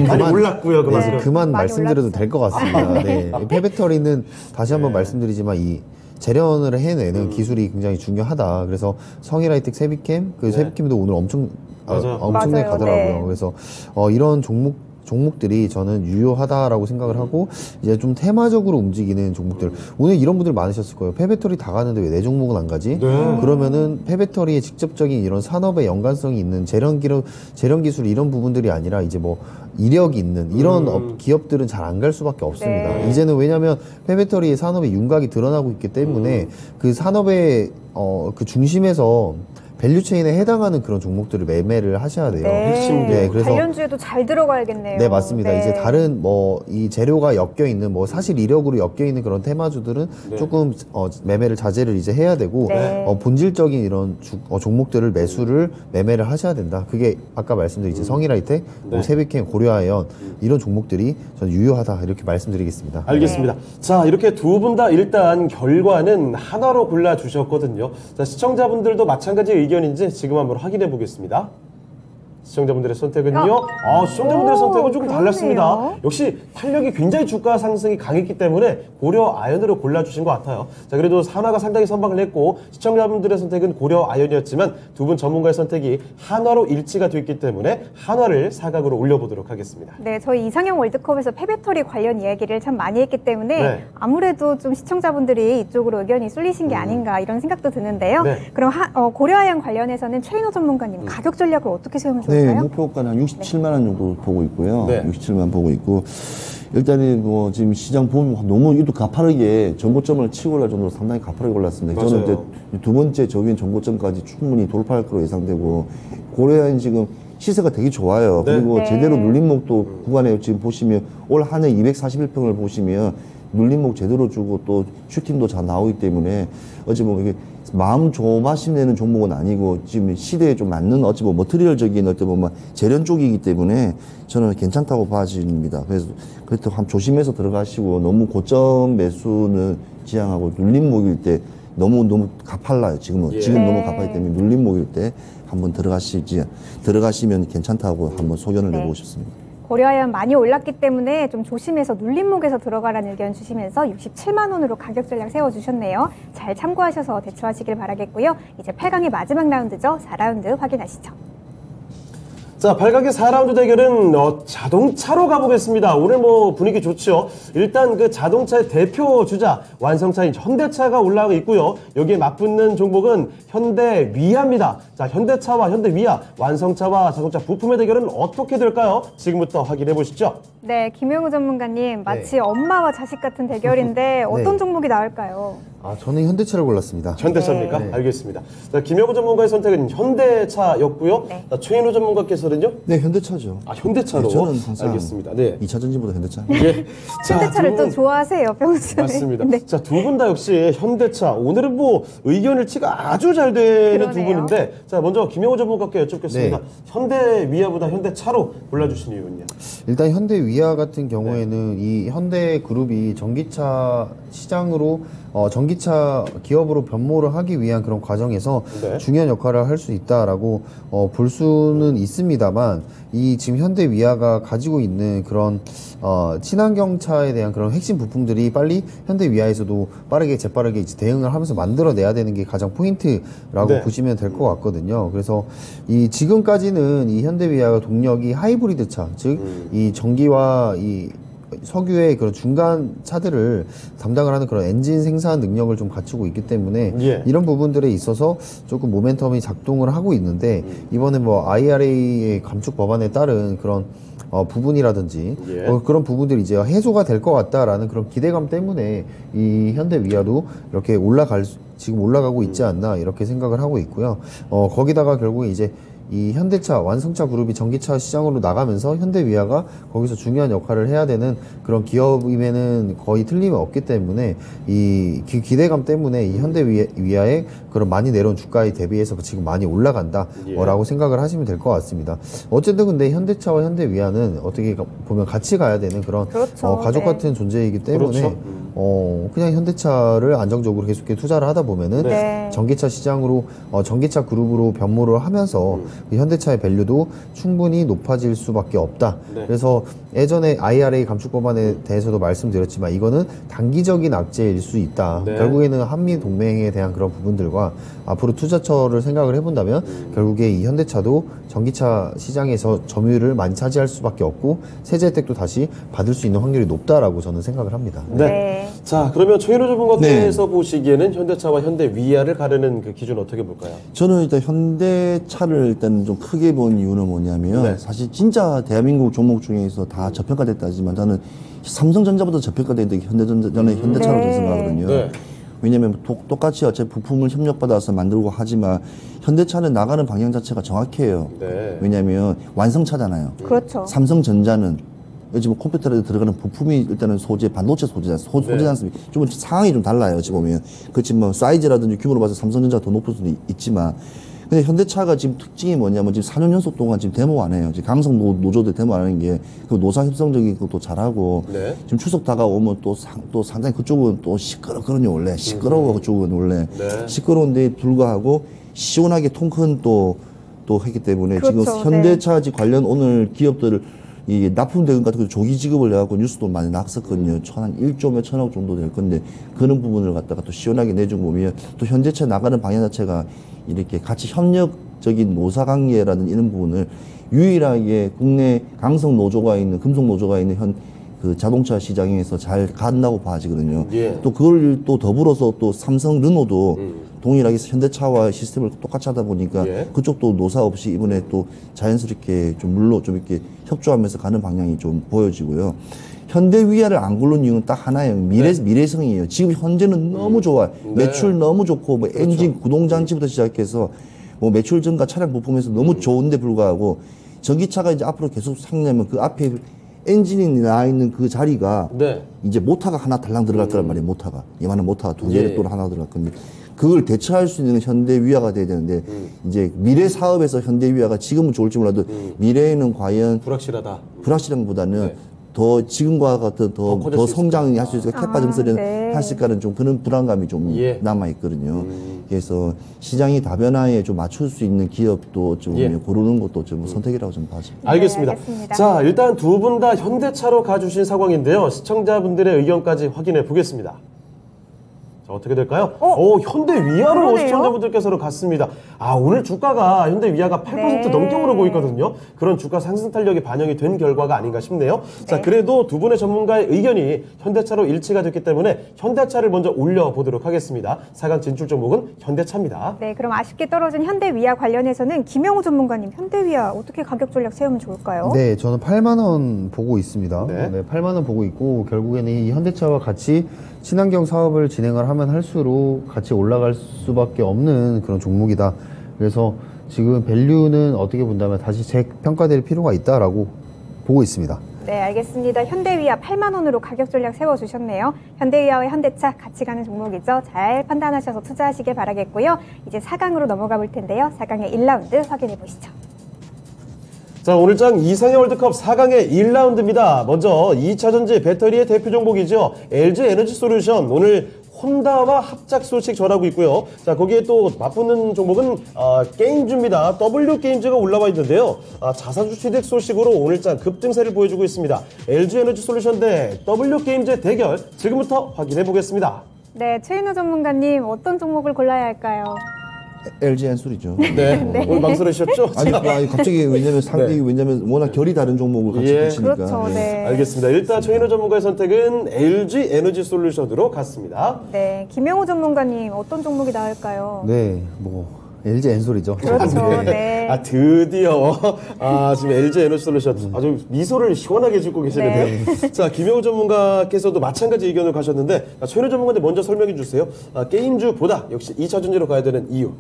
많이 올랐고요, 그만큼. 네, 그만 많이 말씀드려도 올랐죠. 될 것 같습니다. 네. 폐배터리는 다시 한번 말씀드리지만 이 재련을 해내는 기술이 굉장히 중요하다. 그래서 성일하이텍 세비캠, 그 네. 세비캠도 오늘 엄청나게 맞아요. 가더라고요. 네. 그래서 이런 종목들이 저는 유효하다라고 생각을 하고 이제 좀 테마적으로 움직이는 종목들 오늘 이런 분들 많으셨을 거예요. 폐배터리 다 가는데 왜 내 종목은 안 가지? 네. 그러면은 폐배터리의 직접적인 이런 산업의 연관성이 있는 재련 기술 이런 부분들이 아니라 이제 뭐 이력이 있는 이런 기업들은 잘 안 갈 수밖에 없습니다. 네. 이제는 왜냐하면 폐배터리의 산업의 윤곽이 드러나고 있기 때문에 그 산업의 그 중심에서 밸류체인에 해당하는 그런 종목들을 매매를 하셔야 돼요. 핵심들. 네, 그래서 관련주에도 잘 들어가야겠네요. 네, 맞습니다. 네. 이제 다른 이 재료가 엮여 있는 사실 이력으로 엮여 있는 그런 테마주들은 네. 조금 매매를 자제를 이제 해야 되고 네. 본질적인 이런 종목들을 매매를 하셔야 된다. 그게 아까 말씀드린 이제 성일하이텍, 네. 세비캠, 고려아연 이런 종목들이 저는 유효하다 이렇게 말씀드리겠습니다. 알겠습니다. 자, 이렇게 두 분 다 일단 결과는 하나로 골라주셨거든요. 자, 시청자분들도 마찬가지 의견인지 지금 한번 확인해 보겠습니다. 시청자분들의 선택은요. 시청자분들의 오, 선택은 조금 그러네요. 달랐습니다. 역시 탄력이 굉장히 주가 상승이 강했기 때문에 고려 아연으로 골라주신 것 같아요. 자, 그래도 한화가 상당히 선방을 했고 시청자분들의 선택은 고려 아연이었지만 두 분 전문가의 선택이 한화로 일치가 됐기 때문에 한화를 사각으로 올려보도록 하겠습니다. 네, 저희 이상형 월드컵에서 폐배터리 관련 이야기를 참 많이 했기 때문에 네. 아무래도 좀 시청자분들이 이쪽으로 의견이 쏠리신 게 아닌가 이런 생각도 드는데요. 네. 그럼 고려아연 관련해서는 최인호 전문가님 가격 전략을 어떻게 세우면 네, 좋을까요? 목표가는 한 67만 원 정도 보고 있고요. 네. 67만 보고 있고 일단은 지금 시장 보면 너무 이도 가파르게 전고점을 치고 올라올 정도로 상당히 가파르게 올랐습니다. 저는 맞아요. 이제 두 번째 저기인 전고점까지 충분히 돌파할 거로 예상되고 고려아연 지금 시세가 되게 좋아요. 네. 그리고 네. 제대로 눌림목도 구간에 지금 보시면 올 한 해 241평을 보시면 눌림목 제대로 주고 또 슈팅도 잘 나오기 때문에 어찌 보면 이게 마음 조마심 내는 종목은 아니고 지금 시대에 좀 맞는 어찌 보면 머티리얼적인 어찌 보면 재련 쪽이기 때문에 저는 괜찮다고 봐집니다. 그래서 그래도 한 조심해서 들어가시고 너무 고점 매수는 지향하고 눌림목일 때 너무 가팔라요. 지금은 예. 지금 너무 네. 가파르기 때문에 눌림목일 때 한번 들어가시면 괜찮다고 한번 소견을 네. 내보고 싶습니다. 고려아연 많이 올랐기 때문에 좀 조심해서 눌림목에서 들어가라는 의견 주시면서 67만 원으로 가격 전략 세워주셨네요. 잘 참고하셔서 대처하시길 바라겠고요. 이제 8강의 마지막 라운드죠. 4라운드 확인하시죠. 자, 8강의 4라운드 대결은 자동차로 가보겠습니다. 오늘 분위기 좋죠. 일단 그 자동차의 대표 주자 완성차인 현대차가 올라가고 있고요. 여기에 맞붙는 종목은 현대위아입니다. 자, 현대차와 현대위아, 완성차와 자동차 부품의 대결은 어떻게 될까요? 지금부터 확인해 보시죠. 네, 김영우 전문가님 마치 엄마와 자식 같은 대결인데 어떤 종목이 나올까요? 저는 현대차를 골랐습니다. 현대차입니까? 네. 알겠습니다. 자, 김영우 전문가의 선택은 현대차였고요. 네. 자, 최인호 전문가께서는요? 네, 현대차죠. 현대차로. 네, 저는 항상 알겠습니다. 네. 2차 전지보다 현대차. 예. 자, 현대차를 두 또 분- 좋아하세요, 평소에. 맞습니다. 네. 자, 두 분 다 역시 현대차. 오늘은 의견일치가 아주 잘 되는 두 그러네요. 분인데, 자, 먼저 김영호 전문가께 여쭙겠습니다. 네. 현대위아보다 현대차로 골라주신 이유는요? 일단 현대 현대위아 같은 경우에는 이 현대그룹이 전기차 시장으로 전기차 기업으로 변모를 하기 위한 그런 과정에서 네. 중요한 역할을 할 수 있다라고 볼 수는 있습니다만, 이 지금 현대위아가 가지고 있는 그런 친환경차에 대한 그런 핵심 부품들이 빨리 현대위아에서도 빠르게 재빠르게 이제 대응을 하면서 만들어내야 되는 게 가장 포인트라고 네. 보시면 될 것 같거든요. 그래서 이 지금까지는 이 현대위아가 동력이 하이브리드 차, 즉 이 전기와 이 석유의 그런 중간 차들을 담당을 하는 그런 엔진 생산 능력을 좀 갖추고 있기 때문에 예. 이런 부분들에 있어서 조금 모멘텀이 작동을 하고 있는데, 이번에 뭐 IRA의 감축 법안에 따른 그런 부분이라든지 예. 그런 부분들이 이제 해소가 될 것 같다라는 그런 기대감 때문에 이 현대위아도 이렇게 지금 올라가고 있지 않나 이렇게 생각을 하고 있고요. 거기다가 결국에 이제 이 현대차, 완성차 그룹이 전기차 시장으로 나가면서 현대위아가 거기서 중요한 역할을 해야 되는 그런 기업임에는 거의 틀림이 없기 때문에 이 기대감 때문에 이 현대위아의 그런 많이 내려온 주가에 대비해서 지금 많이 올라간다라고 생각을 하시면 될 것 같습니다. 어쨌든 근데 현대차와 현대위아는 어떻게 보면 같이 가야 되는 그런 그렇죠. 가족 네. 같은 존재이기 때문에 그렇죠. 그냥 현대차를 안정적으로 계속 투자를 하다 보면은 네. 전기차 시장으로 전기차 그룹으로 변모를 하면서 이 현대차의 밸류도 충분히 높아질 수밖에 없다. 네. 그래서 예전에 IRA 감축 법안에 대해서도 말씀드렸지만 이거는 단기적인 악재일 수 있다. 네. 결국에는 한미 동맹에 대한 그런 부분들과 앞으로 투자처를 생각을 해본다면 결국에 이 현대차도 전기차 시장에서 점유율을 많이 차지할 수밖에 없고 세제 혜택도 다시 받을 수 있는 확률이 높다라고 저는 생각을 합니다. 네. 네. 자, 그러면 최인호 전문가께서 네. 보시기에는 현대차와 현대위아를 가르는 그 기준 어떻게 볼까요? 저는 일단 현대차를 일단 좀 크게 본 이유는 뭐냐면 네. 사실 진짜 대한민국 종목 중에서 다 저평가됐다 하지만 저는 삼성전자보다 저평가된 게 저는 현대차라고 네. 생각하거든요. 네. 왜냐면 똑같이 어차피 부품을 협력받아서 만들고 하지만 현대차는 나가는 방향 자체가 정확해요. 네. 왜냐면 완성차잖아요. 그렇죠. 삼성전자는 요즘 컴퓨터에 들어가는 부품이 일단은 반도체 소재지 네. 않습니까? 좀 상황이 좀 달라요, 어찌 보면. 그렇지만 뭐 사이즈라든지 규모로 봐서 삼성전자가 더 높을 수도 있지만. 근데 현대차가 지금 특징이 뭐냐면 지금 4년 연속 동안 지금 데모 안 해요. 지금 강성 노조들 데모 안 하는 게 그 노사 협상적인 것도 잘하고. 네. 지금 추석 다가오면 또 상당히 그쪽은 또 시끄럽거든요, 원래. 시끄러워, 그쪽은 원래. 네. 시끄러운데 불구하고 시원하게 통 큰 또 했기 때문에 그렇죠. 지금 현대차 관련 오늘 기업들을 이 납품 대금 같은 거 조기 지급을 해갖고 뉴스도 많이 났었거든요. 한 1조 몇 천억 정도 될 건데 그런 부분을 갖다가 또 시원하게 내주고 보면 또 현대차 나가는 방향 자체가 이렇게 같이 협력적인 노사 관계라든 이런 부분을 유일하게 국내 강성 노조가 있는 금속 노조가 있는 그 자동차 시장에서 잘 간다고 봐지거든요. 예. 또 그걸 또 더불어서 또 삼성 르노도 동일하게 현대차와 시스템을 똑같이 하다 보니까 예. 그쪽도 노사 없이 이번에 또 자연스럽게 좀 좀 이렇게 협조하면서 가는 방향이 좀 보여지고요. 현대위아를 안 고른 이유는 딱 하나예요. 미래성이에요. 지금 현재는 너무 좋아요. 네. 매출 너무 좋고 뭐 엔진 구동장치부터 시작해서 뭐 매출 증가 차량 부품에서 너무 좋은데 불구하고 전기차가 이제 앞으로 계속 상냐면 그 앞에 엔진이 나 있는 그 자리가 네. 이제 모터가 하나 달랑 들어갈 거란 말이에요. 모터가 이만한 모터가 두 개 예. 또는 하나 들어갈 건데 그걸 대처할 수 있는 현대위아가 돼야 되는데 이제 미래 사업에서 현대위아가 지금은 좋을지 몰라도 미래에는 과연 불확실하다. 불확실함보다는 네. 더 지금과 같은 더 커질 더 수 성장이 할 수 있을까 캐파 증설을 네. 할 수 있을까는 좀 그런 불안감이 좀 예. 남아 있거든요. 그래서 시장이 다변화에 좀 맞출 수 있는 기업도 좀 예. 고르는 것도 좀 선택이라고 좀 봐집니다. 알겠습니다. 네, 알겠습니다. 자, 일단 두 분 다 현대차로 가주신 상황인데요. 시청자분들의 의견까지 확인해 보겠습니다. 자, 어떻게 될까요? 현대위아로 그러네요. 시청자분들께서는 갔습니다. 아, 오늘 주가가 현대위아가 8% 네. 넘게 오르고 있거든요. 그런 주가 상승 탄력이 반영이 된 결과가 아닌가 싶네요. 자, 네. 그래도 두 분의 전문가의 의견이 현대차로 일치가 됐기 때문에 현대차를 먼저 올려보도록 하겠습니다. 4강 진출 종목은 현대차입니다. 네, 그럼 아쉽게 떨어진 현대위아 관련해서는 김영우 전문가님, 현대위아 어떻게 가격 전략 세우면 좋을까요? 네, 저는 8만 원 보고 있습니다. 네. 네, 8만 원 보고 있고 결국에는 이 현대차와 같이 친환경 사업을 진행을 하면 할수록 같이 올라갈 수밖에 없는 그런 종목이다. 그래서 지금 밸류는 어떻게 본다면 다시 재평가될 필요가 있다라고 보고 있습니다. 네, 알겠습니다. 현대위아 8만 원으로 가격 전략 세워주셨네요. 현대위아와 현대차 같이 가는 종목이죠. 잘 판단하셔서 투자하시길 바라겠고요. 이제 4강으로 넘어가 볼 텐데요. 4강의 1라운드 확인해 보시죠. 자, 오늘장 이상의 월드컵 4강의 1라운드입니다. 먼저 2차 전지 배터리의 대표 종목이죠. LG 에너지 솔루션. 오늘 혼다와 합작 소식 전하고 있고요. 자, 거기에 또 맞붙는 종목은 게임주입니다. W게임즈가 올라와 있는데요. 자사주 취득 소식으로 오늘장 급등세를 보여주고 있습니다. LG 에너지 솔루션 대 W게임즈의 대결 지금부터 확인해 보겠습니다. 네, 최인호 전문가님 어떤 종목을 골라야 할까요? LG 엔솔이죠. 네. 오늘 망설이셨죠? 아니 갑자기 왜냐면 상대이 왜냐면 워낙 결이 다른 종목을 같이 예. 붙이니까. 그렇죠. 네. 알겠습니다. 일단 최인호 전문가의 선택은 LG 에너지 솔루션으로 갔습니다. 네, 김영호 전문가님 어떤 종목이 나을까요? 네, LG 엔솔이죠. 그렇죠. 네. 드디어 지금 LG 에너지 솔루션 아주 미소를 시원하게 짓고 계시는데요. 자, 김영우 전문가께서도 마찬가지 의견을 가셨는데 최인호 전문가님 먼저 설명해 주세요. 게임주보다 역시 2차 전지로 가야 되는 이유.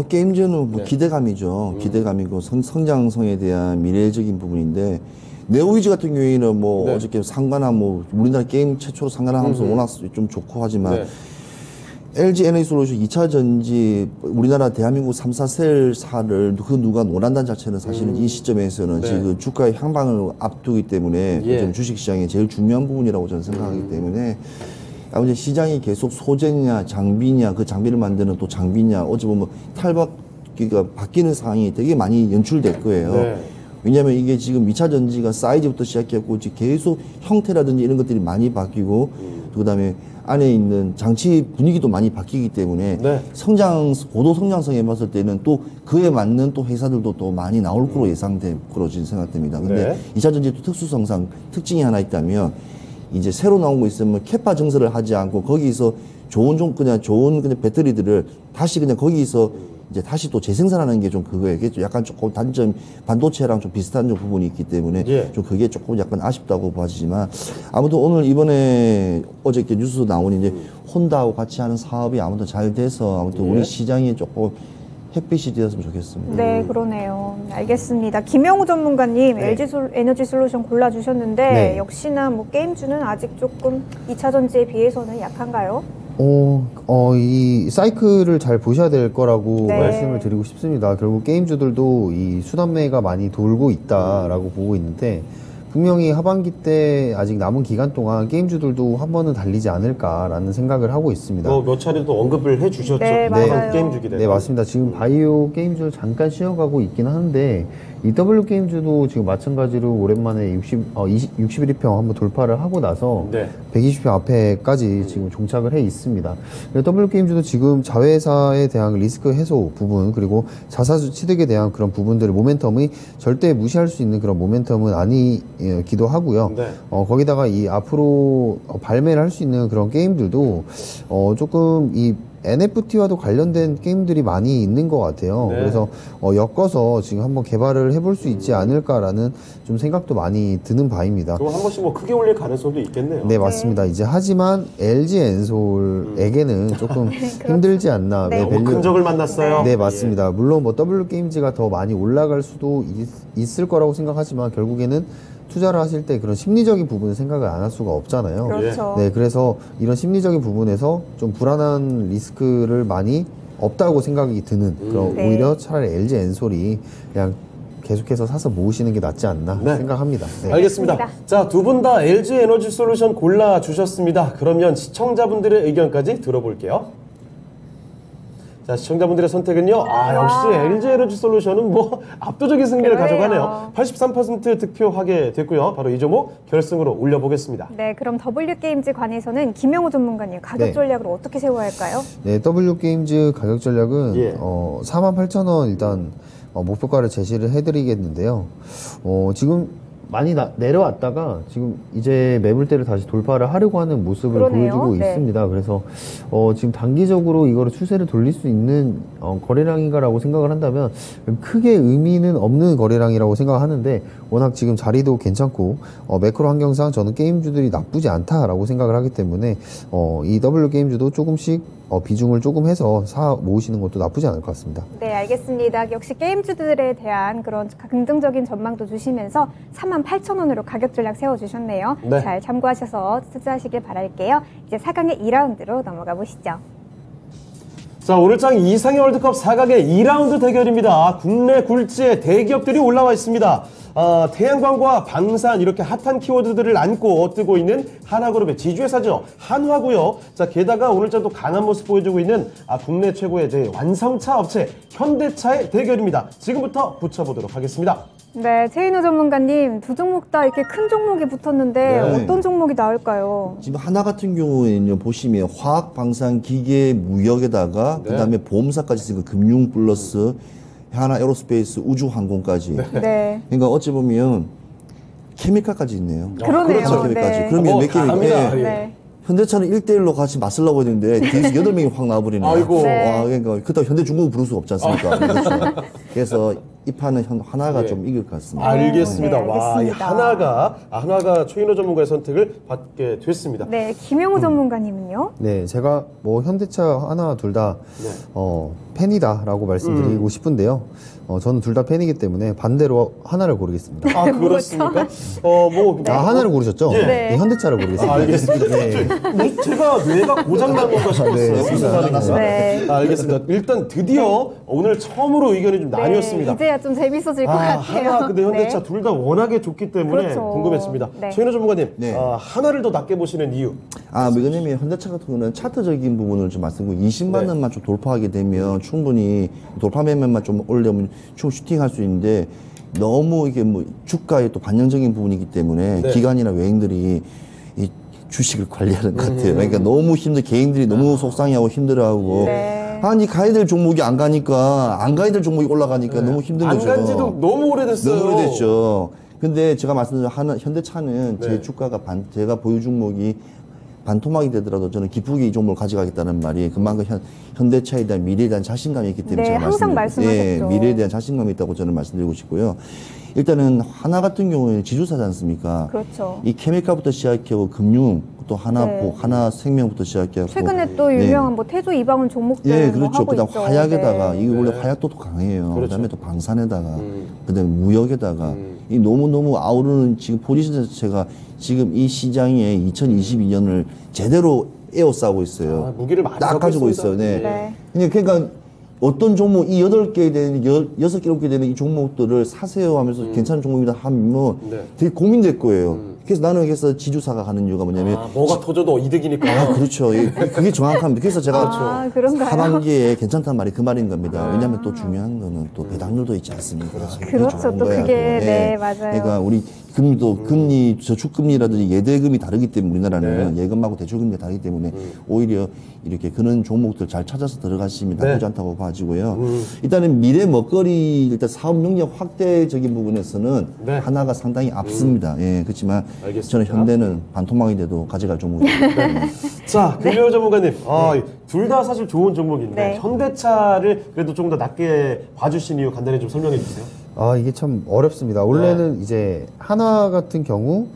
게임즈는 기대감이죠. 기대감이고 성장성에 대한 미래적인 부분인데 네오위즈 같은 경우에는 네. 어저께 상관화 우리나라 게임 최초로 상관화하면서 워낙 좀 좋고 하지만 네. LG 에너지 솔루션 2차 전지 우리나라 대한민국 3사 셀사를 그 누가 원한다는 자체는 사실은 이 시점에서는 네. 지금 주가의 향방을 앞두기 때문에 예. 좀 주식시장의 제일 중요한 부분이라고 저는 생각하기 때문에 아무튼 시장이 계속 소재냐 장비냐 그 장비를 만드는 또 장비냐 어찌 보면 탈바퀴가 바뀌는 상황이 되게 많이 연출될 거예요. 네. 왜냐하면 이게 지금 2차 전지가 사이즈부터 시작했고 계속 형태라든지 이런 것들이 많이 바뀌고 그다음에 안에 있는 장치 분위기도 많이 바뀌기 때문에 네. 고도 성장성에 봤을 때는 또 그에 맞는 또 회사들도 또 많이 나올 거로 예상돼 그로 생각됩니다. 근데 네. 2차 전지 또 특수성상 특징이 하나 있다면 이제 새로 나온 거 있으면 캐파 증설을 하지 않고 거기서 좋은 배터리들을 다시 그냥 거기서 이제 다시 또 재생산하는 게 좀 그거예요. 그게 약간 조금 단점, 반도체랑 좀 비슷한 좀 부분이 있기 때문에 예. 좀 그게 조금 약간 아쉽다고 봐지지만 아무튼 오늘 이번에 어저께 뉴스도 나오니 이제 혼다하고 같이 하는 사업이 아무튼 잘 돼서 아무튼 예. 우리 시장이 조금 햇빛이 되었으면 좋겠습니다. 네, 그러네요. 알겠습니다. 김영우 전문가님, 네. LG 에너지 솔루션 골라주셨는데 네. 역시나 게임주는 아직 조금 2차 전지에 비해서는 약한가요? 이 사이클을 잘 보셔야 될 거라고 네. 말씀을 드리고 싶습니다. 결국 게임주들도 이 수단매가 많이 돌고 있다라고 보고 있는데 분명히 하반기 때 아직 남은 기간 동안 게임주들도 한 번은 달리지 않을까라는 생각을 하고 있습니다. 몇 차례도 언급을 해 주셨죠. 네, 맞아요. 게임주기 때문에. 네, 맞습니다. 지금 바이오 게임주를 잠깐 쉬어가고 있긴 한데 EW 게임주도 지금 마찬가지로 오랜만에 61위평 한번 돌파를 하고 나서 네. 120평 앞에까지 지금 종착을 해 있습니다. W 게임주도 지금 자회사에 대한 리스크 해소 부분 그리고 자사주 취득에 대한 그런 부분들의 모멘텀이 절대 무시할 수 있는 그런 모멘텀은 아니기도 하고요. 네. 거기다가 이 앞으로 발매를 할 수 있는 그런 게임들도 조금 이 NFT와도 관련된 게임들이 많이 있는 것 같아요. 네. 그래서 엮어서 지금 한번 개발을 해볼 수 있지 않을까라는 좀 생각도 많이 드는 바입니다. 그럼 한 번씩 크게 올릴 가능성도 있겠네요. 네, 맞습니다. 이제 하지만 LG 엔솔에게는 조금 힘들지 않나. 네. 너무 큰 적을 만났어요. 네, 맞습니다. 물론 W 게임즈가 더 많이 올라갈 수도 있을 거라고 생각하지만 결국에는 투자를 하실 때 그런 심리적인 부분을 생각을 안 할 수가 없잖아요. 그렇죠. 네, 그래서 이런 심리적인 부분에서 좀 불안한 리스크를 많이 없다고 생각이 드는 그런 네. 오히려 차라리 LG 엔솔이 그냥 계속해서 사서 모으시는 게 낫지 않나 네. 생각합니다. 네. 알겠습니다. 알겠습니다. 자, 두 분 다 LG 에너지 솔루션 골라주셨습니다. 그러면 시청자분들의 의견까지 들어볼게요. 자, 시청자분들의 선택은요. 역시 LG 에너지 솔루션은 압도적인 승리를 그래요. 가져가네요. 83% 득표하게 됐고요. 바로 이 종목 결승으로 올려보겠습니다. 네, 그럼 W게임즈 관해서는 김영호 전문가님 가격 네. 전략을 어떻게 세워야 할까요? 네, W 게임즈 가격 전략은 예. 48,000원 일단 목표가를 제시를 해드리겠는데요. 지금 많이 내려왔다가 지금 이제 매물대를 다시 돌파를 하려고 하는 모습을 그러네요. 보여주고 네. 있습니다. 그래서 지금 단기적으로 이거를 추세를 돌릴 수 있는 거래량인가라고 생각을 한다면 크게 의미는 없는 거래량이라고 생각하는데 워낙 지금 자리도 괜찮고 매크로 환경상 저는 게임주들이 나쁘지 않다라고 생각을 하기 때문에 이 W 게임주도 조금씩 비중을 조금 해서 모으시는 것도 나쁘지 않을 것 같습니다. 네, 알겠습니다. 역시 게임주들에 대한 그런 긍정적인 전망도 주시면서 38,000원으로 가격 전략 세워주셨네요. 네. 잘 참고하셔서 투자하시길 바랄게요. 이제 4강의 2라운드로 넘어가 보시죠. 자, 오늘장 이상의 월드컵 4강의 2라운드 대결입니다. 국내 굴지의 대기업들이 올라와 있습니다. 태양광과 방산 이렇게 핫한 키워드들을 안고 뜨고 있는 한화그룹의 지주회사죠. 한화고요. 자, 게다가 오늘장도 강한 모습 보여주고 있는 국내 최고의 이제 완성차 업체 현대차의 대결입니다. 지금부터 붙여보도록 하겠습니다. 네, 최인호 전문가님, 두 종목 다 이렇게 큰 종목이 붙었는데 네. 어떤 종목이 나올까요? 지금 하나 같은 경우에는 보시면 화학, 방산, 기계, 무역에다가 네. 그다음에 보험사까지 있으니까 금융 플러스 하나 에어로스페이스, 우주 항공까지. 네. 그러니까 어찌 보면 케미칼까지 있네요. 그러네요. 그렇죠, 케미칼까지. 네. 그러면 몇 개입니까? 합니다. 예. 네. 현대차는 1대1로 같이 맞서려고 했는데 뒤에서 8명이 확 나와버리네요. 아이고. 네. 와, 그러니까 그렇다고 현대중공업 부를 수 없지 않습니까? 그렇죠. 그래서 이 판은 하나가 예. 좀 이길 것 같습니다. 알겠습니다. 네, 와, 이 알겠습니다. 한화가 최인호 전문가의 선택을 받게 됐습니다. 네, 김영우 전문가님은요? 네, 제가 뭐 현대차 하나 둘 다 네. 팬이다라고 말씀드리고 싶은데요. 저는 둘 다 팬이기 때문에 반대로 하나를 고르겠습니다. 아, 그렇습니까? 뭐 하나를 고르셨죠? 예. 네. 현대차를 고르겠습니다. 알겠습니다. 네. 뭐 제가 뇌가 고장난 건가 싶었어요. 네, 무슨 말인가? 네. 알겠습니다. 일단 드디어 오늘 처음으로 의견이 좀 나뉘었습니다. 네, 이제야 좀 재밌어질 것 같아요. 하나 근데 현대차 네. 둘 다 워낙에 좋기 때문에 그렇죠. 궁금했습니다. 네. 최인호 전문가님, 네. 하나를 더 낮게 보시는 이유. 왜냐면 현대차 같은 경우는 차트적인 부분을 좀 말씀드리고 20만 네. 원만 좀 돌파하게 되면 충분히 돌파 매매만 좀 올려면 충분히 슈팅할 수 있는데 너무 이게 뭐 주가의 또 반영적인 부분이기 때문에 네. 기관이나 외인들이 이 주식을 관리하는 것 같아요. 그러니까 너무 개인들이 너무 속상해하고 힘들어하고 네. 아니 가야 될 종목이 안 가니까 안 가야 될 종목이 올라가니까 너무 힘든 안 거죠. 간지도 너무 오래됐어요. 너무 오래됐죠. 근데 제가 말씀드린 현대차는 네. 제 주가가 제가 보유 종목이 반토막이 되더라도 저는 기쁘게 이 종목을 가져가겠다는 말이 그만큼 현대차에 대한 미래에 대한 자신감이 있기 때문에 네, 제가 항상 말씀드리고 말씀하셨죠. 미래에 대한 자신감이 있다고 저는 말씀드리고 싶고요. 일단은 하나 같은 경우에는 지주사지 않습니까? 그렇죠. 이 케미칼부터 시작해고 금융 또 네. 하나 생명부터 시작해고 최근에 또 유명한 뭐 태조 이방원 종목들 예, 뭐 그렇죠. 하고 그다음 있죠. 화약에다가 네. 이거 원래 네. 화약도 또 강해요. 그렇죠. 그다음에 또 방산에다가 그다음에 무역에다가 음. 이 너무 아우르는 지금 포지션 자체가 지금 이 시장에 2022년을 제대로 에워싸고 있어요. 무기를 많이 딱 갖고 가지고 있습니다. 있어요. 네. 네. 그러니까 어떤 종목 이 8개 되는 6개 7개 되는 이 종목들을 사세요 하면서 괜찮은 종목이다 하면 네. 되게 고민될 거예요. 그래서 나는 그래서 지주사가 가는 이유가 뭐냐면 뭐가 터져도 이득이니까. 그렇죠. 그게 정확합니다. 그래서 제가 아, 그런가요? 하반기에 괜찮다는 말이 그 말인 겁니다. 왜냐하면 또 중요한 거는 또 배당률도 있지 않습니까? 그렇죠. 좋은 또 거야, 그게, 또. 네, 맞아요. 그러니까 우리 금리 저축금리라든지 예대금이 다르기 때문에 우리나라는 예금하고 대출금리가 다르기 때문에 오히려 이렇게 그런 종목들 잘 찾아서 들어가시면 나쁘지 네. 않다고 봐지고요. 일단은 미래 먹거리 일단 사업 능력 확대적인 부분에서는 네. 하나가 상당히 앞섭니다. 예, 그렇지만 알겠습니다. 저는 현대는 반토막이 돼도 가져갈 종목입니다. 네. 자, 김명호 전문가님, 둘 다 사실 좋은 종목인데 네. 현대차를 그래도 좀 더 낮게 봐주신 이유 간단히 좀 설명해 주세요. 이게 참 어렵습니다. 원래는 이제 하나 같은 경우,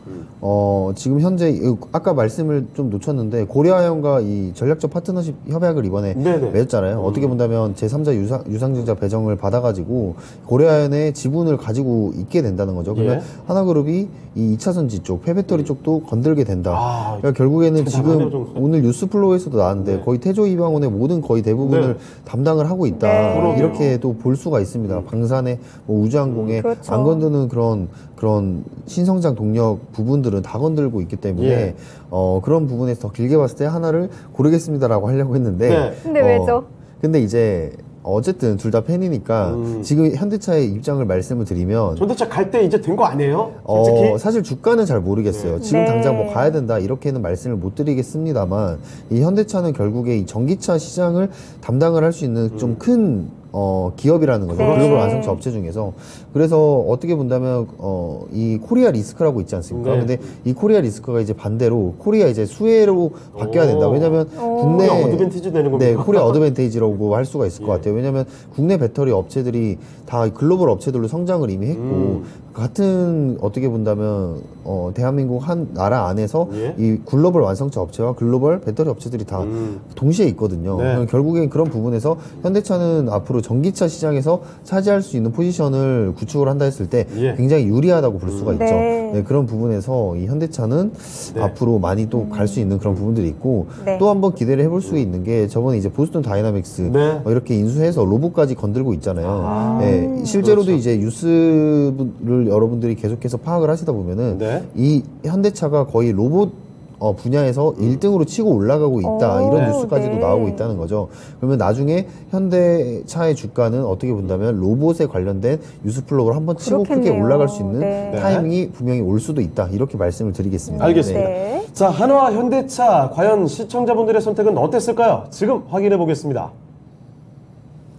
지금 현재, 아까 말씀을 좀 놓쳤는데, 고려아연과 이 전략적 파트너십 협약을 이번에 네네. 맺었잖아요. 어떻게 본다면 제3자 유상증자 배정을 받아가지고, 고려아연의 지분을 가지고 있게 된다는 거죠. 그러면 예. 하나그룹이 이 2차전지 쪽, 폐배터리 쪽도 건들게 된다. 아, 그러니까 결국에는 대단하네요, 지금 정말. 오늘 뉴스플로우에서도 나왔는데, 거의 태조 이방원의 모든 거의 대부분을 네. 담당을 하고 있다. 네. 그러게요. 이렇게 또 볼 수가 있습니다. 방산의 뭐 우주항공에 그렇죠. 안 건드는 그런 신성장 동력 부분들은 다 건들고 있기 때문에 예. 그런 부분에서 더 길게 봤을 때 하나를 고르겠습니다라고 하려고 했는데 네. 근데 왜죠? 근데 이제 어쨌든 둘 다 팬이니까 지금 현대차의 입장을 말씀을 드리면 현대차 갈 때 이제 된 거 아니에요? 솔직히? 사실 주가는 잘 모르겠어요. 지금 네. 당장 뭐 가야 된다 이렇게는 말씀을 못 드리겠습니다만 이 현대차는 결국에 이 전기차 시장을 담당을 할 수 있는 좀 큰 기업이라는 거죠. 네. 글로벌 완성차 업체 중에서. 그래서 어떻게 본다면 이 코리아 리스크라고 있지 않습니까? 네. 근데 이 코리아 리스크가 이제 반대로 코리아 이제 수혜로 바뀌어야 된다. 왜냐면 국내 코리아 어드밴티지 되는 겁니까? 네, 코리아 어드밴테이지라고 할 수가 있을 것 같아요. 왜냐하면 국내 배터리 업체들이 다 글로벌 업체들로 성장을 이미 했고 같은 어떻게 본다면 대한민국 한 나라 안에서 예. 이 글로벌 완성차 업체와 글로벌 배터리 업체들이 다 동시에 있거든요. 네. 결국엔 그런 부분에서 현대차는 앞으로 전기차 시장에서 차지할 수 있는 포지션을 구축을 한다 했을 때 예. 굉장히 유리하다고 볼 수가 있죠. 네. 네, 그런 부분에서 이 현대차는 네. 앞으로 많이 또 갈 수 있는 그런 부분들이 있고 네. 또 한번 기대를 해볼 수 있는 게 저번에 이제 보스턴 다이나믹스 네. 이렇게 인수해서 로봇까지 건들고 있잖아요. 아, 네, 실제로도 그렇죠. 이제 뉴스를 여러분들이 계속해서 파악을 하시다 보면은 네. 이 현대차가 거의 로봇 분야에서 1등으로 치고 올라가고 있다 오, 이런 뉴스까지도 네. 나오고 있다는 거죠. 그러면 나중에 현대차의 주가는 어떻게 본다면 로봇에 관련된 뉴스 플로우를 한번 치고 크게 그렇겠네요. 올라갈 수 있는 네. 타이밍이 분명히 올 수도 있다 이렇게 말씀을 드리겠습니다. 알겠습니다. 네. 자, 한화 현대차 과연 시청자분들의 선택은 어땠을까요? 지금 확인해 보겠습니다.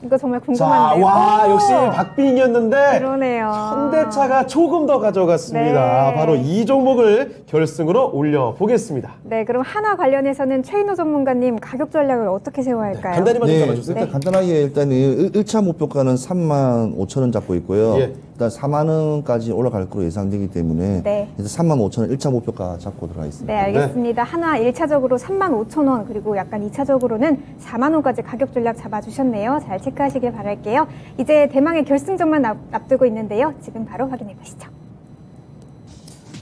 이거 정말 자, 궁금한데요. 와, 역시 박빙이었는데 그러네요. 현대차가 조금 더 가져갔습니다. 네. 바로 이 종목을 결승으로 올려 보겠습니다. 네, 그럼 한화 관련해서는 최인호 전문가님 가격 전략을 어떻게 세워야 할까요? 간단히만 좀 네, 잡아주세요. 일단 간단하게 일단 1차 목표가는 35,000원 잡고 있고요. 예. 일단 4만 원까지 올라갈 거로 예상되기 때문에 네. 일단 35,000원 1차 목표가 잡고 들어가 있습니다. 네, 알겠습니다. 한화 1차적으로 35,000원, 그리고 약간 2차적으로는 4만 원까지 가격 전략 잡아주셨네요. 잘 체크하시길 바랄게요. 이제 대망의 결승전만 앞두고 있는데요. 지금 바로 확인해 보시죠.